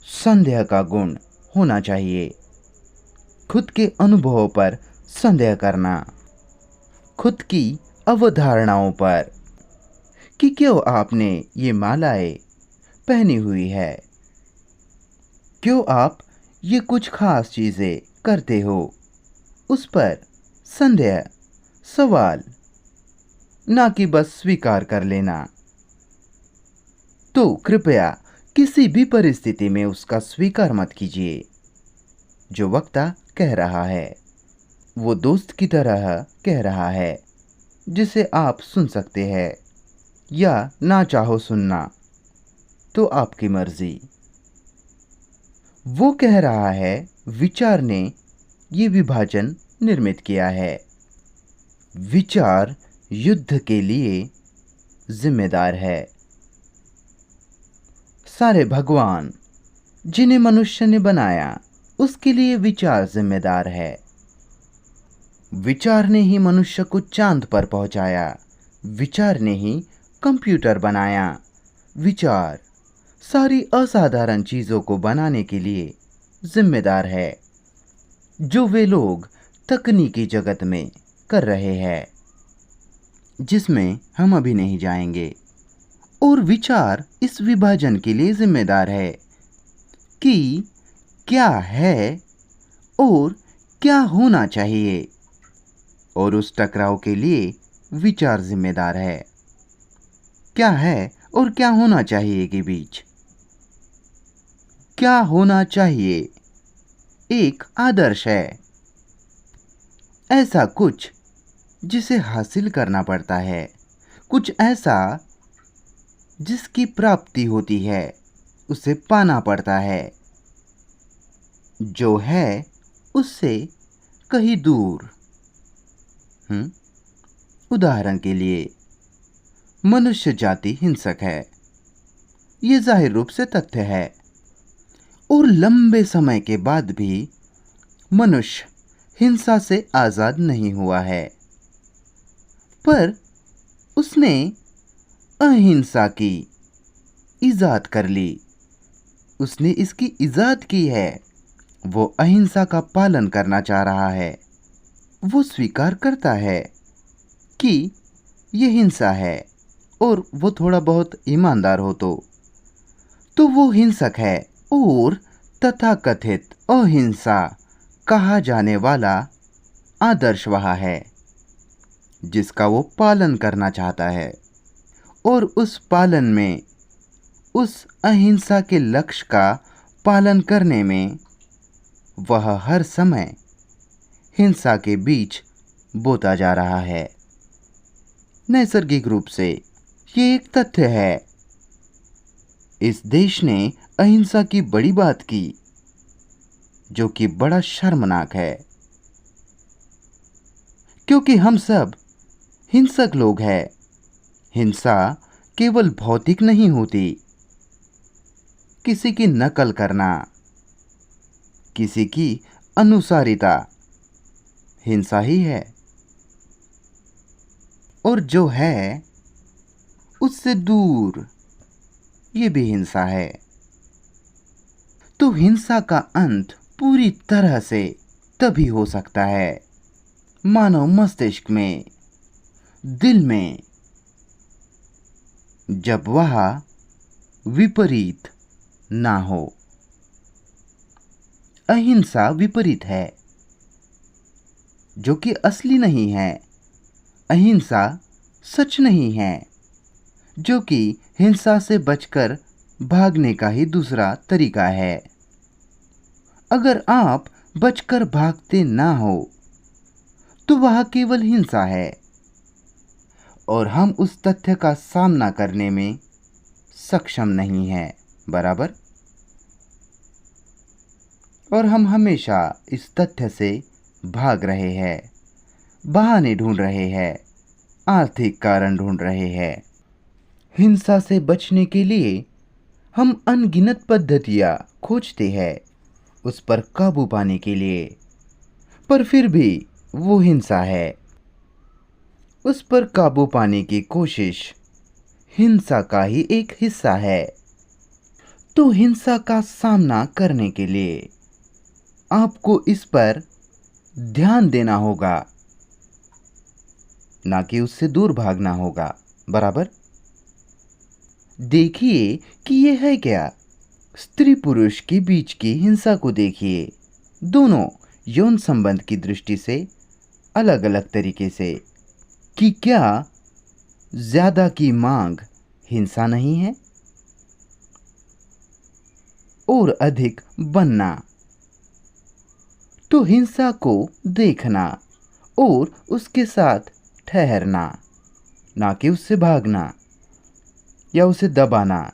संदेह का गुण होना चाहिए। खुद के अनुभवों पर संदेह करना, खुद की अवधारणाओं पर कि क्यों आपने ये मालाएं पहनी हुई है, क्यों आप ये कुछ खास चीजें करते हो, उस पर संदेह, सवाल, ना कि बस स्वीकार कर लेना। तो कृपया किसी भी परिस्थिति में उसका स्वीकार मत कीजिए। जो वक्ता कह रहा है वो दोस्त की तरह कह रहा है जिसे आप सुन सकते हैं या ना चाहो सुनना, तो आपकी मर्जी। वो कह रहा है विचार ने ये विभाजन निर्मित किया है। विचार युद्ध के लिए जिम्मेदार है। सारे भगवान जिन्हें मनुष्य ने बनाया उसके लिए विचार जिम्मेदार है। विचार ने ही मनुष्य को चांद पर पहुंचाया। विचार ने ही कंप्यूटर बनाया। विचार सारी असाधारण चीजों को बनाने के लिए जिम्मेदार है जो वे लोग तकनीकी जगत में कर रहे हैं, जिसमें हम अभी नहीं जाएंगे। और विचार इस विभाजन के लिए जिम्मेदार है कि क्या है और क्या होना चाहिए, और उस टकराव के लिए विचार जिम्मेदार है। क्या है और क्या होना चाहिए के बीच। क्या होना चाहिए एक आदर्श है, ऐसा कुछ जिसे हासिल करना पड़ता है, कुछ ऐसा जिसकी प्राप्ति होती है, उसे पाना पड़ता है, जो है उससे कहीं दूर। उदाहरण के लिए, मनुष्य जाति हिंसक है, ये जाहिर रूप से तथ्य है। और लंबे समय के बाद भी मनुष्य हिंसा से आजाद नहीं हुआ है, पर उसने अहिंसा की इजाद कर ली। उसने इसकी इजाद की है। वो अहिंसा का पालन करना चाह रहा है। वो स्वीकार करता है कि ये हिंसा है और वो थोड़ा बहुत ईमानदार हो तो वो हिंसक है और तथाकथित अहिंसा कहा जाने वाला आदर्श वह है जिसका वो पालन करना चाहता है। और उस पालन में, उस अहिंसा के लक्ष्य का पालन करने में वह हर समय हिंसा के बीच बोता जा रहा है। नैसर्गिक रूप से ये एक तथ्य है। इस देश ने अहिंसा की बड़ी बात की, जो कि बड़ा शर्मनाक है, क्योंकि हम सब हिंसक लोग हैं। हिंसा केवल भौतिक नहीं होती। किसी की नकल करना, किसी की अनुसारिता हिंसा ही है। और जो है उससे दूर, ये भी हिंसा है। तो हिंसा का अंत पूरी तरह से तभी हो सकता है मानव मस्तिष्क में, दिल में, जब वह विपरीत ना हो। अहिंसा विपरीत है, जो कि असली नहीं है। अहिंसा सच नहीं है, जो कि हिंसा से बचकर भागने का ही दूसरा तरीका है। अगर आप बचकर भागते ना हो तो वह केवल हिंसा है, और हम उस तथ्य का सामना करने में सक्षम नहीं हैं, बराबर। और हम हमेशा इस तथ्य से भाग रहे हैं, बहाने ढूंढ रहे हैं, आर्थिक कारण ढूंढ रहे हैं। हिंसा से बचने के लिए हम अनगिनत पद्धतियां खोजते हैं उस पर काबू पाने के लिए, पर फिर भी वो हिंसा है। उस पर काबू पाने की कोशिश हिंसा का ही एक हिस्सा है। तो हिंसा का सामना करने के लिए आपको इस पर ध्यान देना होगा, ना कि उससे दूर भागना होगा, बराबर। देखिए कि यह है क्या। स्त्री पुरुष के बीच की हिंसा को देखिए, दोनों यौन संबंध की दृष्टि से अलग अलग तरीके से, कि क्या ज्यादा की मांग हिंसा नहीं है? और अधिक बनना तो हिंसा को देखना और उसके साथ ठहरना, ना कि उससे भागना या उसे दबाना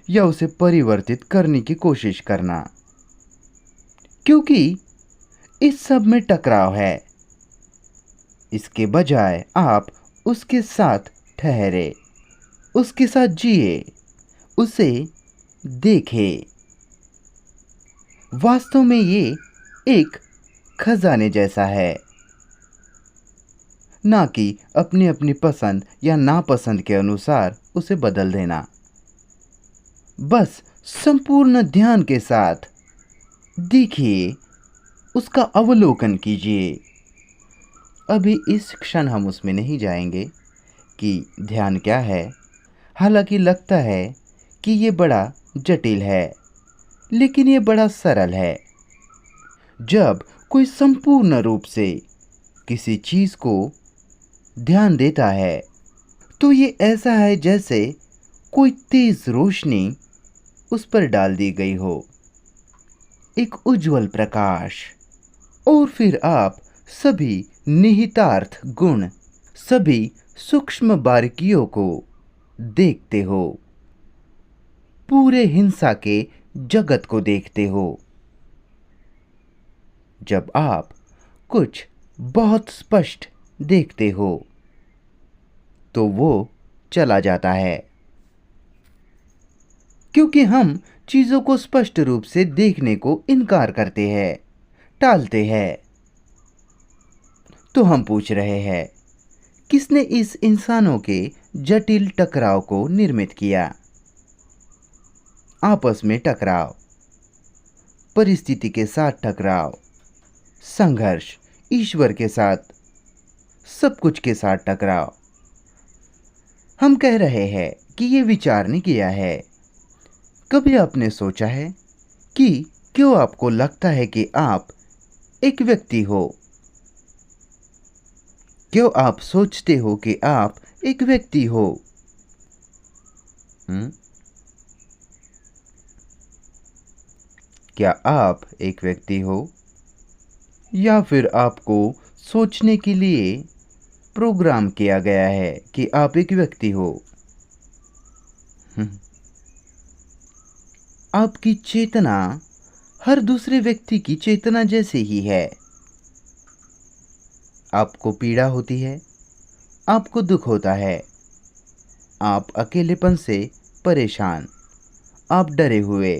या उसे परिवर्तित करने की कोशिश करना, क्योंकि इस सब में टकराव है। इसके बजाय आप उसके साथ ठहरे, उसके साथ जिए, उसे देखे। वास्तव में ये एक खजाने जैसा है, ना कि अपनी अपनी पसंद या नापसंद के अनुसार उसे बदल देना। बस संपूर्ण ध्यान के साथ देखिए, उसका अवलोकन कीजिए। अभी इस क्षण हम उसमें नहीं जाएंगे कि ध्यान क्या है। हालांकि लगता है कि ये बड़ा जटिल है, लेकिन ये बड़ा सरल है। जब कोई संपूर्ण रूप से किसी चीज़ को ध्यान देता है तो ये ऐसा है जैसे कोई तेज रोशनी उस पर डाल दी गई हो, एक उज्जवल प्रकाश। और फिर आप सभी निहितार्थ गुण, सभी सूक्ष्म बारीकियों को देखते हो, पूरे हिंसा के जगत को देखते हो। जब आप कुछ बहुत स्पष्ट देखते हो तो वो चला जाता है, क्योंकि हम चीजों को स्पष्ट रूप से देखने को इनकार करते हैं, टालते हैं। तो हम पूछ रहे हैं, किसने इस इंसानों के जटिल टकराव को निर्मित किया? आपस में टकराव, परिस्थिति के साथ टकराव, संघर्ष, ईश्वर के साथ, सब कुछ के साथ टकराव। हम कह रहे हैं कि ये विचार नहीं किया है। कभी आपने सोचा है कि क्यों आपको लगता है कि आप एक व्यक्ति हो? क्यों आप सोचते हो कि आप एक व्यक्ति हो? क्या आप एक व्यक्ति हो, या फिर आपको सोचने के लिए प्रोग्राम किया गया है कि आप एक व्यक्ति हो? आपकी चेतना हर दूसरे व्यक्ति की चेतना जैसे ही है। आपको पीड़ा होती है, आपको दुख होता है, आप अकेलेपन से परेशान, आप डरे हुए,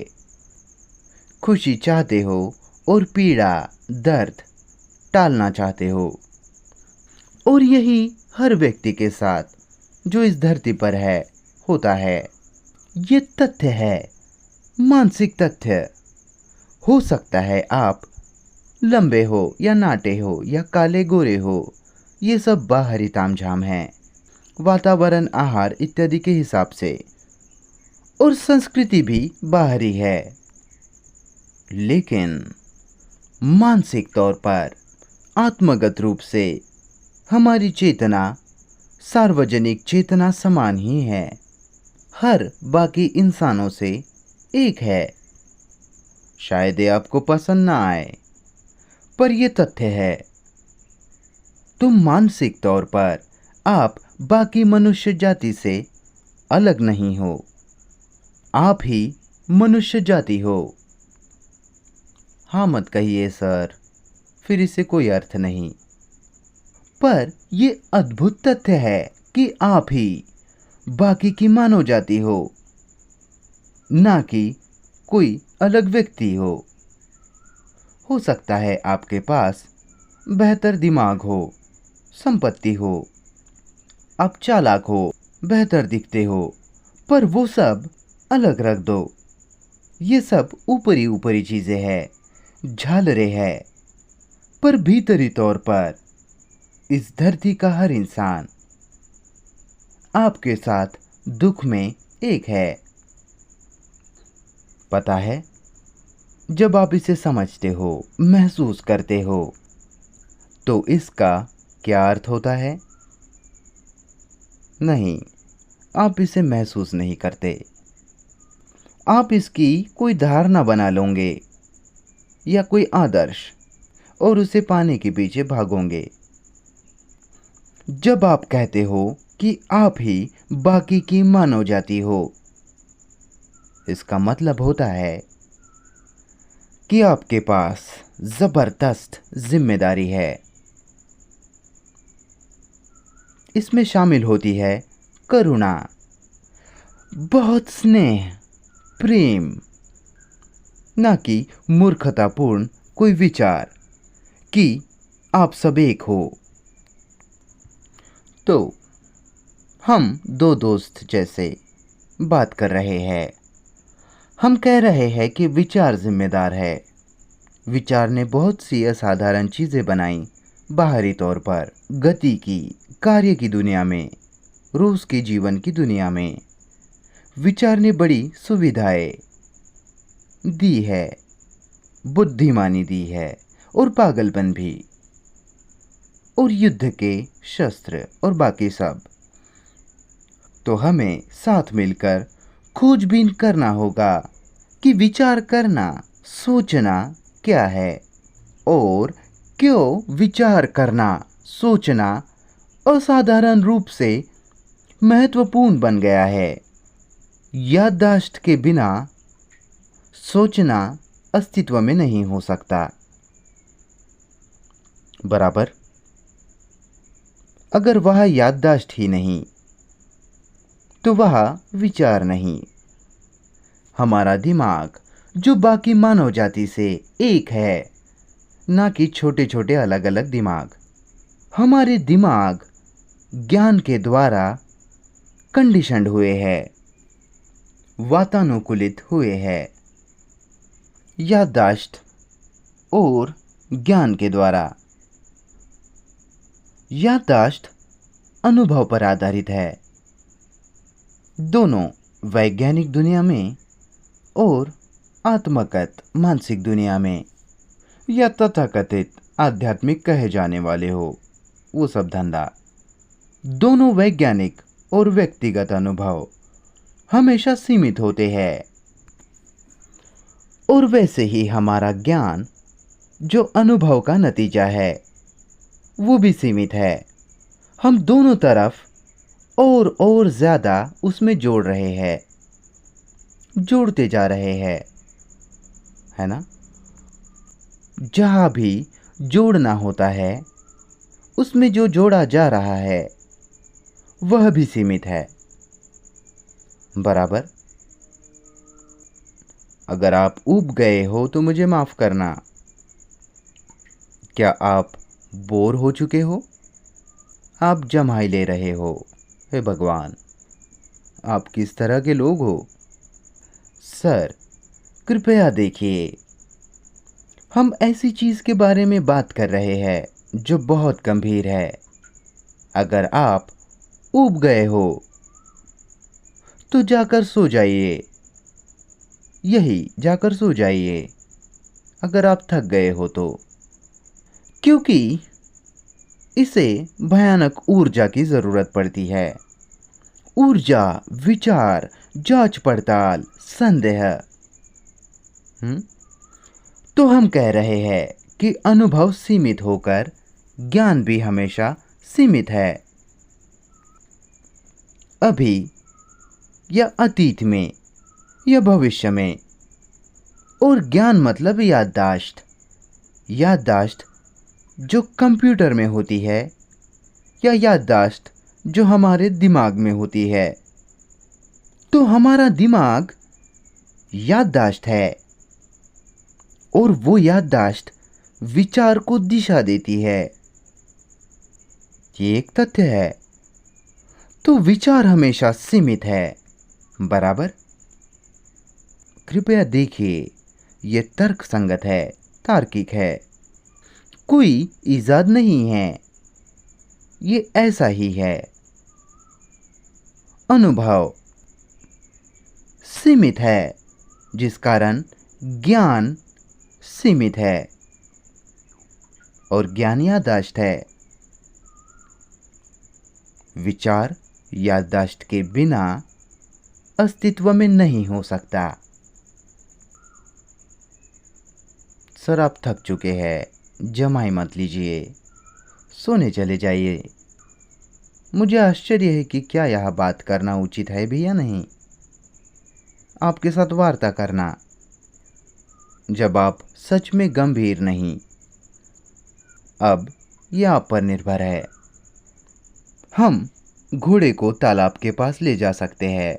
खुशी चाहते हो और पीड़ा, दर्द टालना चाहते हो। और यही हर व्यक्ति के साथ जो इस धरती पर है होता है। ये तथ्य है, मानसिक तथ्य। हो सकता है आप लंबे हो या नाटे हो या काले गोरे हो, ये सब बाहरी तामझाम है, वातावरण, आहार इत्यादि के हिसाब से, और संस्कृति भी बाहरी है। लेकिन मानसिक तौर पर, आत्मगत रूप से हमारी चेतना सार्वजनिक चेतना समान ही है, हर बाकी इंसानों से एक है। शायद ये आपको पसंद ना आए, पर यह तथ्य है। तो मानसिक तौर पर आप बाकी मनुष्य जाति से अलग नहीं हो, आप ही मनुष्य जाति हो। हाँ मत कहिए सर, फिर इसे कोई अर्थ नहीं। पर ये अद्भुत तथ्य है कि आप ही बाकी की मानव जाति हो, ना कि कोई अलग व्यक्ति हो। हो सकता है आपके पास बेहतर दिमाग हो, संपत्ति हो, आप चालाक हो, बेहतर दिखते हो, पर वो सब अलग रख दो। ये सब ऊपरी ऊपरी चीजें हैं, झालरे हैं। पर भीतरी तौर पर इस धरती का हर इंसान आपके साथ दुख में एक है। पता है, जब आप इसे समझते हो, महसूस करते हो, तो इसका क्या अर्थ होता है? नहीं, आप इसे महसूस नहीं करते। आप इसकी कोई धारणा बना लोगे या कोई आदर्श, और उसे पाने के पीछे भागोगे। जब आप कहते हो कि आप ही बाकी की मानव जाति हो, इसका मतलब होता है कि आपके पास जबरदस्त जिम्मेदारी है। इसमें शामिल होती है करुणा, बहुत स्नेह, प्रेम, ना कि मूर्खतापूर्ण कोई विचार कि आप सब एक हो। तो हम दो दोस्त जैसे बात कर रहे हैं। हम कह रहे हैं कि विचार जिम्मेदार है। विचार ने बहुत सी असाधारण चीज़ें बनाई, बाहरी तौर पर, गति की, कार्य की दुनिया में, रोज़ के जीवन की दुनिया में। विचार ने बड़ी सुविधाएं दी है, बुद्धिमानी दी है, और पागलपन भी, और युद्ध के शस्त्र और बाकी सब। तो हमें साथ मिलकर खोजबीन करना होगा कि विचार करना, सोचना क्या है, और क्यों विचार करना, सोचना असाधारण रूप से महत्वपूर्ण बन गया है। याददाश्त के बिना सोचना अस्तित्व में नहीं हो सकता। बराबर? अगर वह याददाश्त ही नहीं, तो वह विचार नहीं। हमारा दिमाग जो बाकी मानव जाति से एक है, ना कि छोटे छोटे अलग अलग दिमाग। हमारे दिमाग ज्ञान के द्वारा कंडीशनड हुए हैं, वातानुकूलित हुए हैं, याददाश्त और ज्ञान के द्वारा। याददाश्त अनुभव पर आधारित है, दोनों वैज्ञानिक दुनिया में और आत्मगत मानसिक दुनिया में, या तथाकथित आध्यात्मिक कहे जाने वाले हो वो सब धंधा। दोनों वैज्ञानिक और व्यक्तिगत अनुभव हमेशा सीमित होते हैं, और वैसे ही हमारा ज्ञान जो अनुभव का नतीजा है वो भी सीमित है। हम दोनों तरफ और ज़्यादा उसमें जोड़ रहे हैं, जोड़ते जा रहे हैं, है ना। जहाँ भी जोड़ना होता है उसमें जो जोड़ा जा रहा है वह भी सीमित है, बराबर। अगर आप ऊब गए हो तो मुझे माफ़ करना। क्या आप बोर हो चुके हो? आप जम्हाई ले रहे हो? हे भगवान, आप किस तरह के लोग हो? सर, कृपया देखिए, हम ऐसी चीज़ के बारे में बात कर रहे हैं जो बहुत गंभीर है। अगर आप ऊब गए हो तो जाकर सो जाइए, यही जाकर सो जाइए अगर आप थक गए हो तो, क्योंकि इसे भयानक ऊर्जा की ज़रूरत पड़ती है। ऊर्जा, विचार, जांच पड़ताल, संदेह। तो हम कह रहे हैं कि अनुभव सीमित होकर ज्ञान भी हमेशा सीमित है। अभी या अतीत में या भविष्य में। और ज्ञान मतलब याददाश्त। याददाश्त जो कंप्यूटर में होती है, या याददाश्त जो हमारे दिमाग में होती है। तो हमारा दिमाग याददाश्त है, और वो याददाश्त विचार को दिशा देती है। ये एक तथ्य है। तो विचार हमेशा सीमित है, बराबर। कृपया देखिए, ये तर्क संगत है, तार्किक है, कोई इजाद नहीं है, ये ऐसा ही है। अनुभव सीमित है, जिस कारण ज्ञान सीमित है, और ज्ञान याददाश्त है। विचार याददाश्त के बिना अस्तित्व में नहीं हो सकता। सर, आप थक चुके हैं, जमाई मत लीजिए, सोने चले जाइए। मुझे आश्चर्य है कि क्या यह बात करना उचित है भी या नहीं, आपके साथ वार्ता करना, जब आप सच में गंभीर नहीं। अब यह आप पर निर्भर है। हम घोड़े को तालाब के पास ले जा सकते हैं,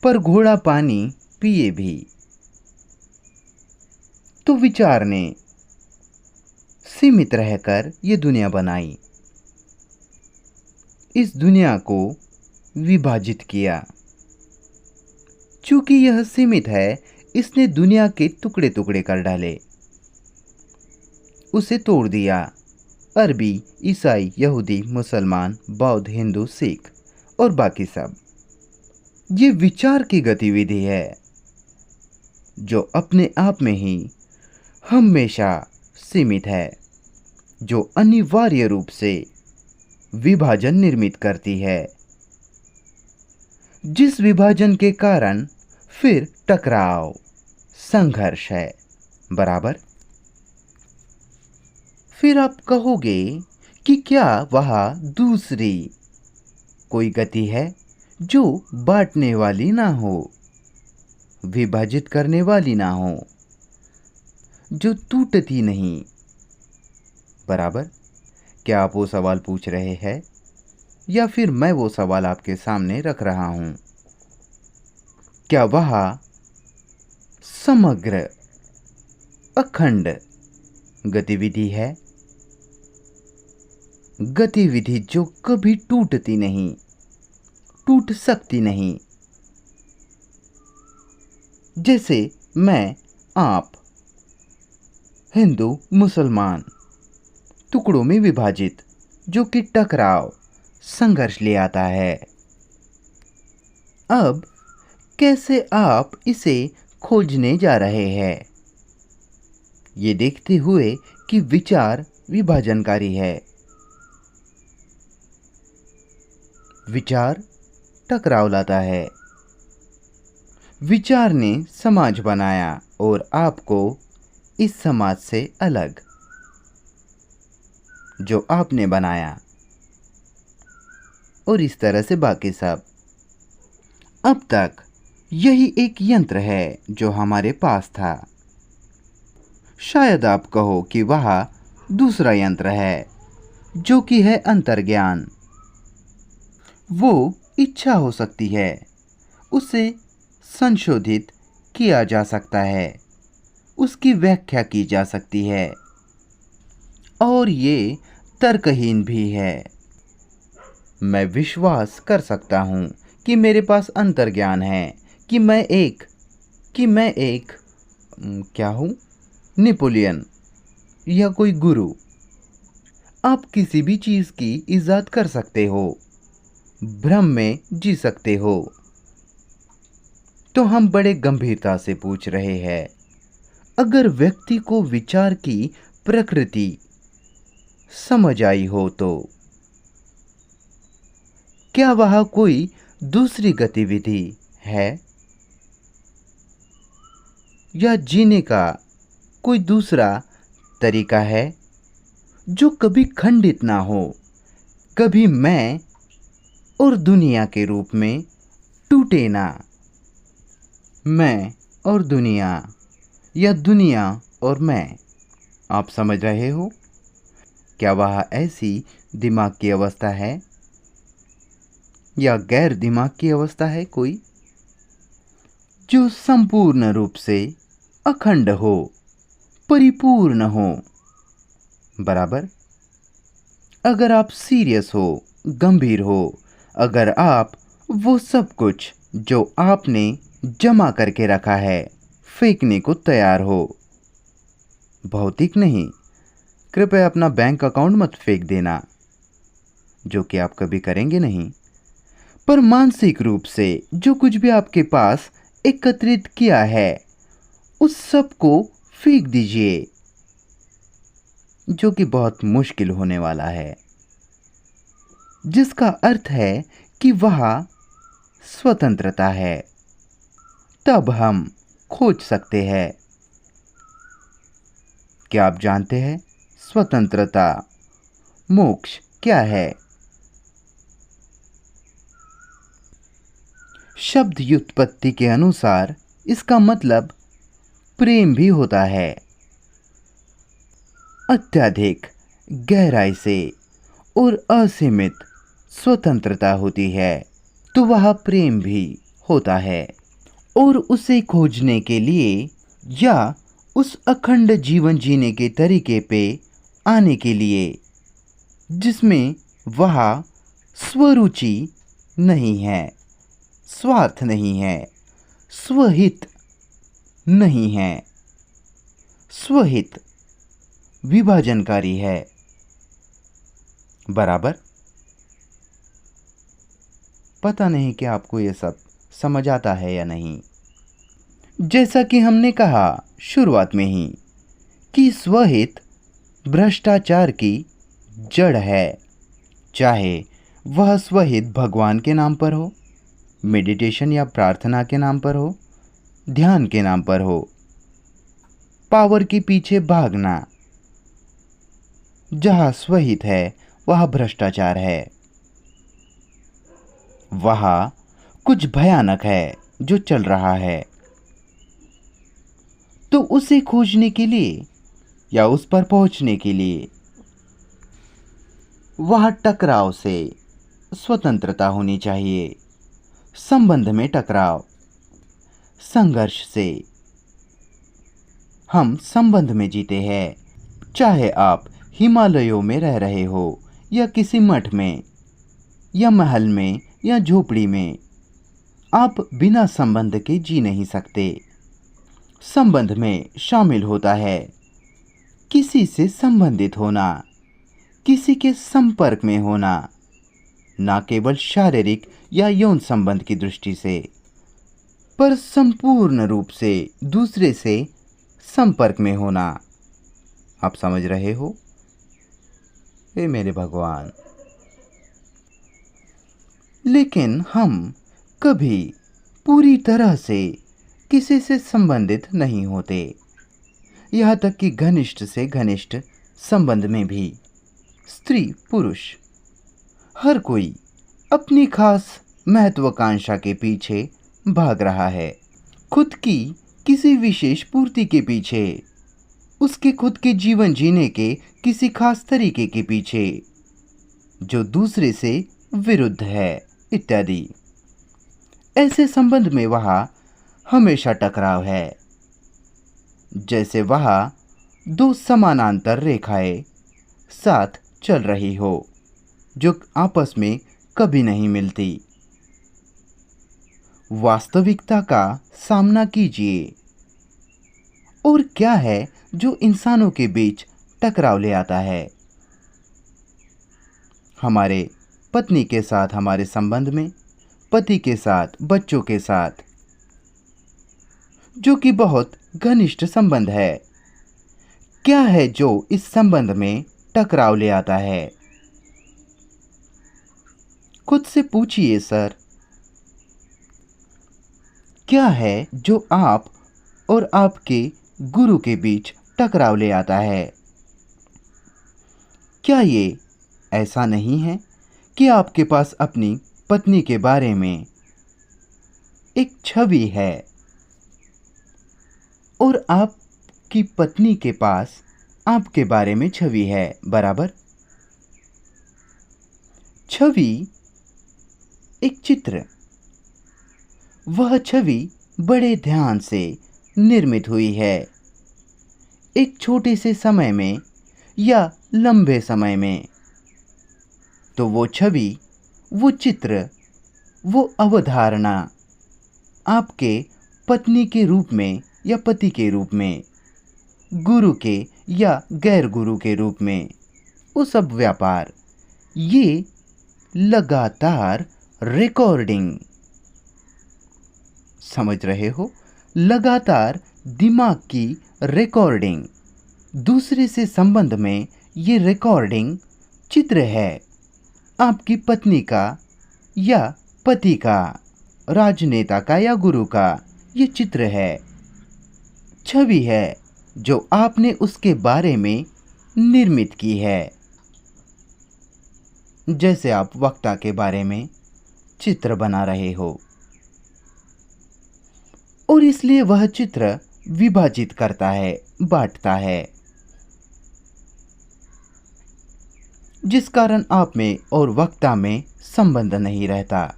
पर घोड़ा पानी पिए भी। तो विचार ने सीमित रहकर ये दुनिया बनाई, इस दुनिया को विभाजित किया। चूंकि यह सीमित है, इसने दुनिया के टुकड़े टुकड़े कर डाले, उसे तोड़ दिया। अरबी, ईसाई, यहूदी, मुसलमान, बौद्ध, हिंदू, सिख और बाकी सब। ये विचार की गतिविधि है जो अपने आप में ही हमेशा सीमित है, जो अनिवार्य रूप से विभाजन निर्मित करती है, जिस विभाजन के कारण फिर टकराव, संघर्ष है, बराबर। फिर आप कहोगे कि क्या वहाँ दूसरी कोई गति है जो बांटने वाली ना हो, विभाजित करने वाली ना हो, जो टूटती नहीं, बराबर। क्या आप वो सवाल पूछ रहे हैं, या फिर मैं वो सवाल आपके सामने रख रहा हूँ? क्या वहाँ समग्र अखंड गतिविधि है, गतिविधि जो कभी टूटती नहीं, टूट सकती नहीं। जैसे मैं, आप, हिंदू मुसलमान, टुकड़ों में विभाजित, जो कि टकराव, संघर्ष ले आता है। अब कैसे आप इसे खोजने जा रहे हैं, ये देखते हुए कि विचार विभाजनकारी है। विचार टकराव लाता है। विचार ने समाज बनाया और आपको इस समाज से अलग, जो आपने बनाया, और इस तरह से बाकी सब। अब तक यही एक यंत्र है जो हमारे पास था। शायद आप कहो कि वह दूसरा यंत्र है, जो कि है अंतर्ज्ञान। वो इच्छा हो सकती है, उसे संशोधित किया जा सकता है, उसकी व्याख्या की जा सकती है, और ये तर्कहीन भी है। मैं विश्वास कर सकता हूँ कि मेरे पास अंतर्ज्ञान है, कि मैं एक क्या हूँ, नेपोलियन या कोई गुरु। आप किसी भी चीज़ की इजाद कर सकते हो, भ्रम में जी सकते हो। तो हम बड़े गंभीरता से पूछ रहे हैं, अगर व्यक्ति को विचार की प्रकृति समझ आई हो तो क्या वह कोई दूसरी गतिविधि है, या जीने का कोई दूसरा तरीका है जो कभी खंडित ना हो, कभी मैं और दुनिया के रूप में टूटे ना। मैं और दुनिया, या दुनिया और मैं, आप समझ रहे हो? क्या वह ऐसी दिमाग की अवस्था है, या गैर दिमाग की अवस्था है कोई, जो संपूर्ण रूप से अखंड हो, परिपूर्ण हो? बराबर। अगर आप सीरियस हो, गंभीर हो, अगर आप वो सब कुछ जो आपने जमा करके रखा है फेंकने को तैयार हो, भौतिक नहीं, कृपया अपना बैंक अकाउंट मत फेंक देना, जो कि आप कभी करेंगे नहीं, पर मानसिक रूप से जो कुछ भी आपके पास एकत्रित किया है उस सब को फेंक दीजिए, जो कि बहुत मुश्किल होने वाला है, जिसका अर्थ है कि वह स्वतंत्रता है। तब हम खोज सकते हैं। क्या आप जानते हैं स्वतंत्रता, मोक्ष क्या है? शब्द व्युत्पत्ति के अनुसार इसका मतलब प्रेम भी होता है। अत्यधिक गहराई से और असीमित स्वतंत्रता होती है तो वह प्रेम भी होता है। और उसे खोजने के लिए या उस अखंड जीवन जीने के तरीके पे आने के लिए जिसमें वह स्वरुचि नहीं है, स्वार्थ नहीं है, स्वहित नहीं है, स्वहित विभाजनकारी है। बराबर। पता नहीं कि आपको ये सब समझ आता है या नहीं। जैसा कि हमने कहा शुरुआत में ही कि स्वहित भ्रष्टाचार की जड़ है, चाहे वह स्वहित भगवान के नाम पर हो, मेडिटेशन या प्रार्थना के नाम पर हो, ध्यान के नाम पर हो, पावर के पीछे भागना। जहाँ स्वहित है वह भ्रष्टाचार है, वहाँ कुछ भयानक है जो चल रहा है। तो उसे खोजने के लिए या उस पर पहुंचने के लिए वह टकराव से स्वतंत्रता होनी चाहिए। संबंध में टकराव, संघर्ष से हम संबंध में जीते हैं। चाहे आप हिमालयों में रह रहे हो या किसी मठ में या महल में या झोपड़ी में, आप बिना संबंध के जी नहीं सकते। संबंध में शामिल होता है किसी से संबंधित होना, किसी के संपर्क में होना, न केवल शारीरिक या यौन संबंध की दृष्टि से, पर संपूर्ण रूप से दूसरे से संपर्क में होना। आप समझ रहे हो? हे मेरे भगवान! लेकिन हम कभी पूरी तरह से किसी से संबंधित नहीं होते, यहाँ तक कि घनिष्ठ से घनिष्ठ संबंध में भी। स्त्री पुरुष हर कोई अपनी खास महत्वाकांक्षा के पीछे भाग रहा है, खुद की किसी विशेष पूर्ति के पीछे, उसके खुद के जीवन जीने के किसी खास तरीके के पीछे जो दूसरे से विरुद्ध है, इत्यादि। ऐसे संबंध में वहाँ हमेशा टकराव है, जैसे वहाँ दो समानांतर रेखाएं साथ चल रही हो जो आपस में कभी नहीं मिलती। वास्तविकता का सामना कीजिए। और क्या है जो इंसानों के बीच टकराव ले आता है? हमारे पत्नी के साथ हमारे संबंध में, पति के साथ, बच्चों के साथ, जो कि बहुत घनिष्ठ संबंध है। क्या है जो इस संबंध में टकराव ले आता है? खुद से पूछिए, सर, क्या है जो आप और आपके गुरु के बीच टकराव ले आता है? क्या ये ऐसा नहीं है कि आपके पास अपनी पत्नी के बारे में एक छवि है और आपकी पत्नी के पास आपके बारे में छवि है, बराबर? छवि एक चित्र, वह छवि बड़े ध्यान से निर्मित हुई है, एक छोटे से समय में या लंबे समय में। तो वो छवि, वो चित्र, वो अवधारणा आपके पत्नी के रूप में या पति के रूप में, गुरु के या गैर गुरु के रूप में, वो सब व्यापार, ये लगातार रिकॉर्डिंग, समझ रहे हो? लगातार दिमाग की रिकॉर्डिंग, दूसरे से संबंध में ये रिकॉर्डिंग चित्र है आपकी पत्नी का या पति का, राजनेता का या गुरु का। ये चित्र है, छवि है जो आपने उसके बारे में निर्मित की है, जैसे आप वक्ता के बारे में चित्र बना रहे हो। और इसलिए वह चित्र विभाजित करता है, बांटता है, जिस कारण आप में और वक्ता में संबंध नहीं रहता।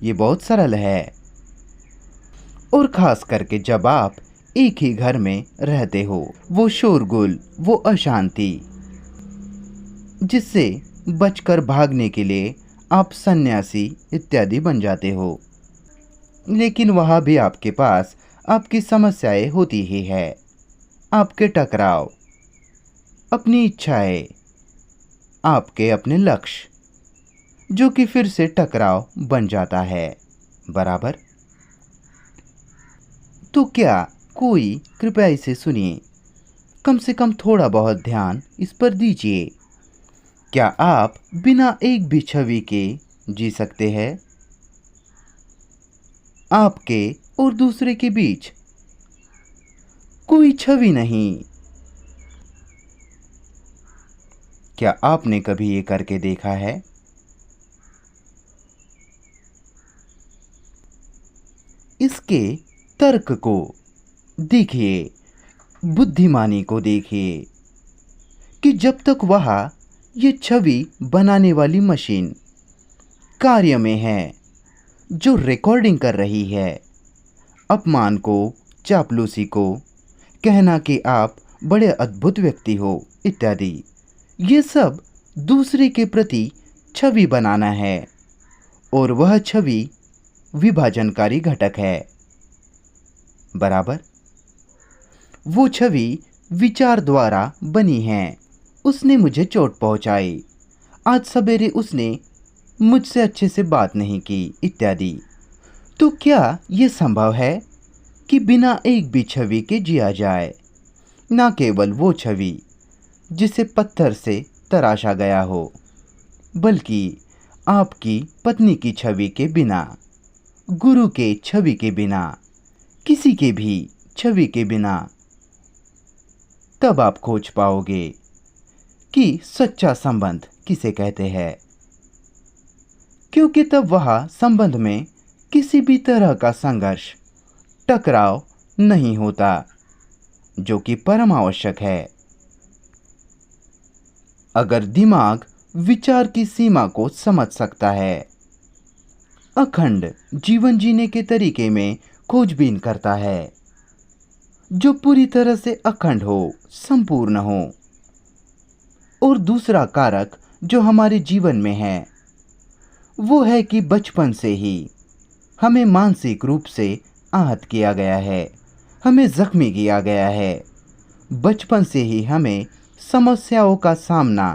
ये बहुत सरल है। और खास करके जब आप एक ही घर में रहते हो, वो शोरगुल, वो अशांति, जिससे बचकर भागने के लिए आप सन्यासी इत्यादि बन जाते हो। लेकिन वहाँ भी आपके पास आपकी समस्याएं होती ही है, आपके टकराव, अपनी इच्छाएं, आपके अपने लक्ष्य, जो कि फिर से टकराव बन जाता है, बराबर? तो क्या कोई कृपया इसे सुनिए, कम से कम थोड़ा बहुत ध्यान इस पर दीजिए। क्या आप बिना एक भी छवि के जी सकते हैं? आपके और दूसरे के बीच कोई छवि नहीं। क्या आपने कभी ये करके देखा है? इसके तर्क को देखिए, बुद्धिमानी को देखिए कि जब तक वह ये छवि बनाने वाली मशीन कार्य में है, जो रिकॉर्डिंग कर रही है अपमान को, चापलूसी को, कहना कि आप बड़े अद्भुत व्यक्ति हो इत्यादि। ये सब दूसरे के प्रति छवि बनाना है और वह छवि विभाजनकारी घटक है। बराबर। वो छवि विचार द्वारा बनी है। उसने मुझे चोट पहुंचाई। आज सवेरे उसने मुझसे अच्छे से बात नहीं की इत्यादि। तो क्या ये संभव है कि बिना एक भी छवि के जिया जाए? ना केवल वो छवि जिसे पत्थर से तराशा गया हो, बल्कि आपकी पत्नी की छवि के बिना, गुरु के छवि के बिना, किसी के भी छवि के बिना। तब आप खोज पाओगे कि सच्चा संबंध किसे कहते हैं, क्योंकि तब वहाँ संबंध में किसी भी तरह का संघर्ष, टकराव नहीं होता, जो कि परम आवश्यक है। अगर दिमाग विचार की सीमा को समझ सकता है, अखंड जीवन जीने के तरीके में खोजबीन करता है, जो पूरी तरह से अखंड हो, संपूर्ण हो। और दूसरा कारक जो हमारे जीवन में है वो है कि बचपन से ही हमें मानसिक रूप से आहत किया गया है, हमें जख्मी किया गया है। बचपन से ही हमें समस्याओं का सामना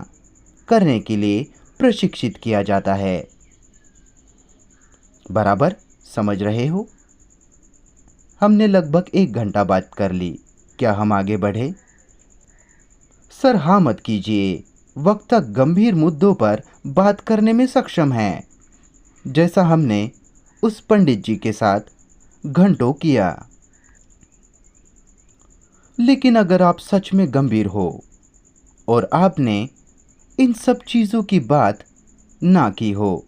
करने के लिए प्रशिक्षित किया जाता है। बराबर समझ रहे हो? हमने लगभग 1 घंटा बात कर ली। क्या हम आगे बढ़े? सर हाँ मत कीजिए। वक्ता गंभीर मुद्दों पर बात करने में सक्षम है, जैसा हमने उस पंडित जी के साथ घंटों किया। लेकिन अगर आप सच में गंभीर हो और आपने इन सब चीज़ों की बात ना की हो,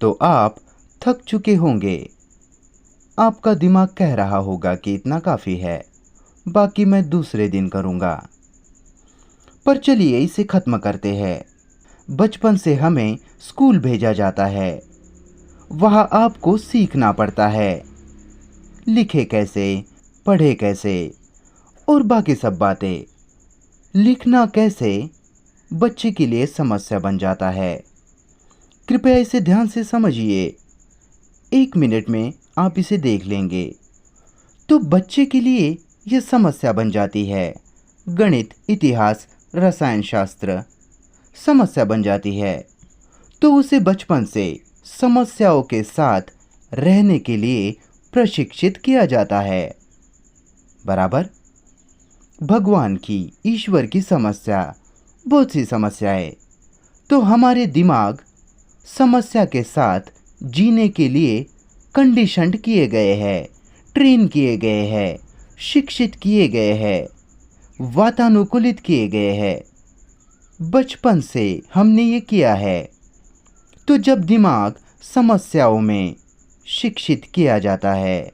तो आप थक चुके होंगे। आपका दिमाग कह रहा होगा कि इतना काफ़ी है, बाकी मैं दूसरे दिन करूँगा। पर चलिए इसे ख़त्म करते हैं। बचपन से हमें स्कूल भेजा जाता है। वहाँ आपको सीखना पड़ता है, लिखे कैसे, पढ़े कैसे और बाकी सब बातें। लिखना कैसे बच्चे के लिए समस्या बन जाता है। कृपया इसे ध्यान से समझिए। 1 मिनट में आप इसे देख लेंगे। तो बच्चे के लिए यह समस्या बन जाती है। गणित, इतिहास, रसायन शास्त्र समस्या बन जाती है। तो उसे बचपन से समस्याओं के साथ रहने के लिए प्रशिक्षित किया जाता है। बराबर। भगवान की, ईश्वर की समस्या, बहुत सी समस्याएं। तो हमारे दिमाग समस्या के साथ जीने के लिए कंडीशन्ड किए गए हैं, ट्रेन किए गए हैं, शिक्षित किए गए हैं, वातानुकूलित किए गए हैं। बचपन से हमने ये किया है। तो जब दिमाग समस्याओं में शिक्षित किया जाता है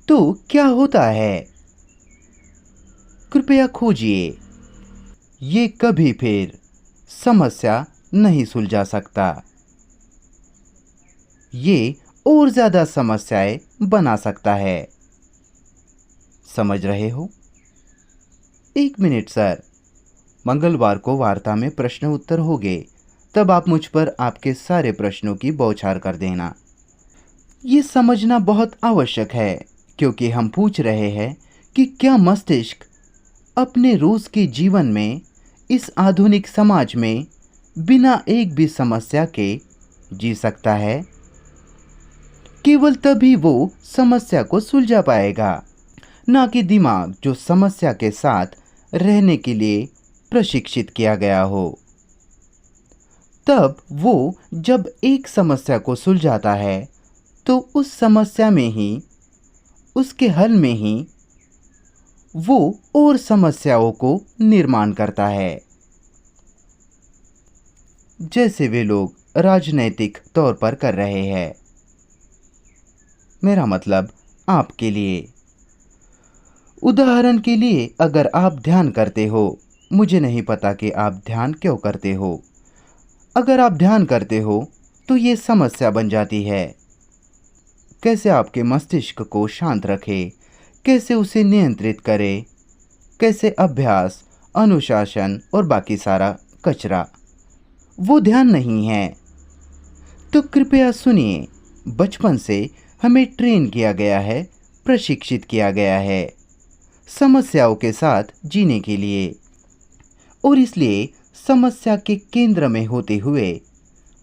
तो क्या होता है? कृपया खोजिए। ये कभी फिर समस्या नहीं सुलझा सकता। ये और ज़्यादा समस्याएं बना सकता है। समझ रहे हो? 1 मिनट सर। मंगलवार को वार्ता में प्रश्न उत्तर होंगे, तब आप मुझ पर आपके सारे प्रश्नों की बौछार कर देना। ये समझना बहुत आवश्यक है, क्योंकि हम पूछ रहे हैं कि क्या मस्तिष्क अपने रोज़ के जीवन में इस आधुनिक समाज में बिना एक भी समस्या के जी सकता है? केवल तभी वो समस्या को सुलझा पाएगा, ना कि दिमाग जो समस्या के साथ रहने के लिए प्रशिक्षित किया गया हो। तब वो जब एक समस्या को सुलझाता है तो उस समस्या में ही, उसके हल में ही वो और समस्याओं को निर्माण करता है। जैसे वे लोग राजनैतिक तौर पर कर रहे हैं। मेरा मतलब आपके लिए। उदाहरण के लिए, अगर आप ध्यान करते हो, मुझे नहीं पता कि आप ध्यान क्यों करते हो। अगर आप ध्यान करते हो तो ये समस्या बन जाती है। कैसे आपके मस्तिष्क को शांत रखें, कैसे उसे नियंत्रित करें, कैसे अभ्यास, अनुशासन और बाकी सारा कचरा, वो ध्यान नहीं है। तो कृपया सुनिए, बचपन से हमें ट्रेन किया गया है, प्रशिक्षित किया गया है समस्याओं के साथ जीने के लिए, और इसलिए समस्या के केंद्र में होते हुए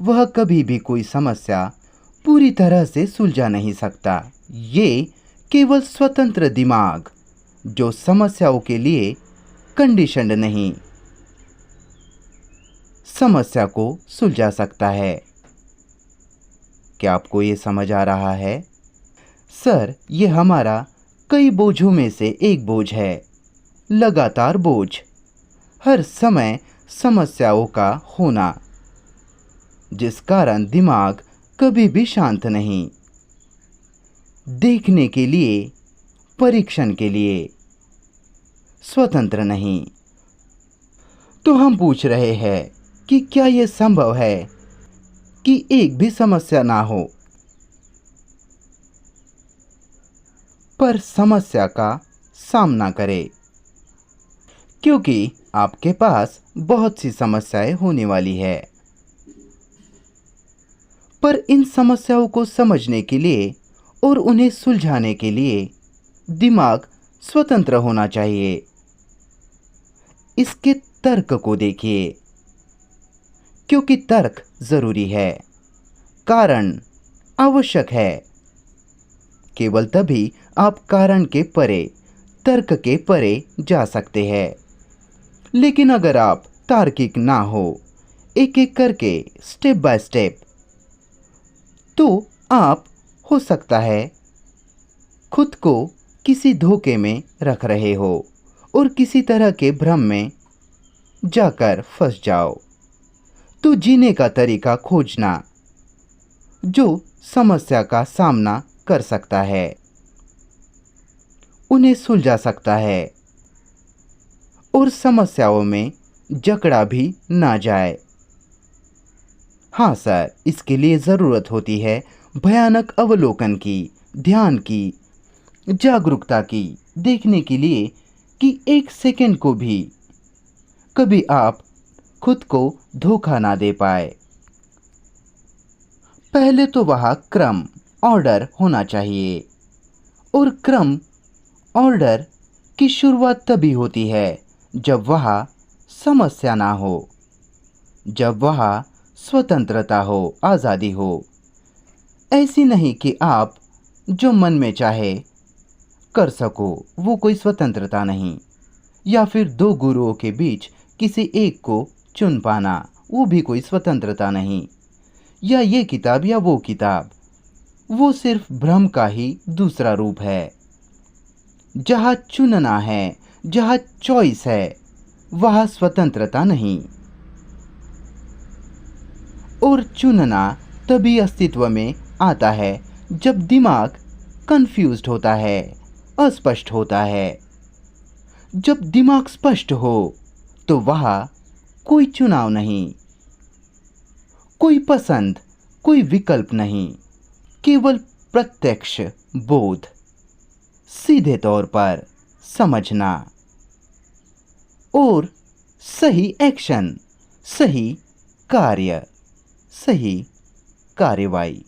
वह कभी भी कोई समस्या पूरी तरह से सुलझा नहीं सकता। ये केवल स्वतंत्र दिमाग जो समस्याओं के लिए कंडीशन्ड नहीं, समस्या को सुलझा सकता है। क्या आपको ये समझ आ रहा है? सर, ये हमारा कई बोझों में से एक बोझ है, लगातार बोझ, हर समय समस्याओं का होना, जिस कारण दिमाग कभी भी शांत नहीं, देखने के लिए, परीक्षण के लिए स्वतंत्र नहीं। तो हम पूछ रहे हैं कि क्या यह संभव है कि एक भी समस्या ना हो, पर समस्या का सामना करे? क्योंकि आपके पास बहुत सी समस्याएं होने वाली है, पर इन समस्याओं को समझने के लिए और उन्हें सुलझाने के लिए दिमाग स्वतंत्र होना चाहिए। इसके तर्क को देखिए, क्योंकि तर्क जरूरी है, कारण आवश्यक है। केवल तभी आप कारण के परे, तर्क के परे जा सकते हैं। लेकिन अगर आप तार्किक ना हो, एक एक करके, स्टेप बाय स्टेप, तो आप हो सकता है खुद को किसी धोखे में रख रहे हो और किसी तरह के भ्रम में जाकर फंस जाओ। तो जीने का तरीका खोजना जो समस्या का सामना कर सकता है, उन्हें सुलझा सकता है और समस्याओं में जकड़ा भी ना जाए। हाँ सर, इसके लिए ज़रूरत होती है भयानक अवलोकन की, ध्यान की, जागरूकता की, देखने के लिए कि एक सेकंड को भी कभी आप खुद को धोखा ना दे पाए। पहले तो वहाँ क्रम, ऑर्डर होना चाहिए, और क्रम, ऑर्डर की शुरुआत तभी होती है जब वहाँ समस्या ना हो, जब वहाँ स्वतंत्रता हो, आज़ादी हो। ऐसी नहीं कि आप जो मन में चाहे कर सको, वो कोई स्वतंत्रता नहीं। या फिर दो गुरुओं के बीच किसी एक को चुन पाना, वो भी कोई स्वतंत्रता नहीं। या ये किताब या वो किताब, वो सिर्फ भ्रम का ही दूसरा रूप है। जहाँ चुनना है, जहाँ चॉइस है, वहाँ स्वतंत्रता नहीं। और चुनना तभी अस्तित्व में आता है जब दिमाग कंफ्यूज्ड होता है, अस्पष्ट होता है। जब दिमाग स्पष्ट हो तो वहाँ कोई चुनाव नहीं, कोई पसंद, कोई विकल्प नहीं, केवल प्रत्यक्ष बोध, सीधे तौर पर समझना और सही एक्शन, सही कार्य, सही कार्रवाई।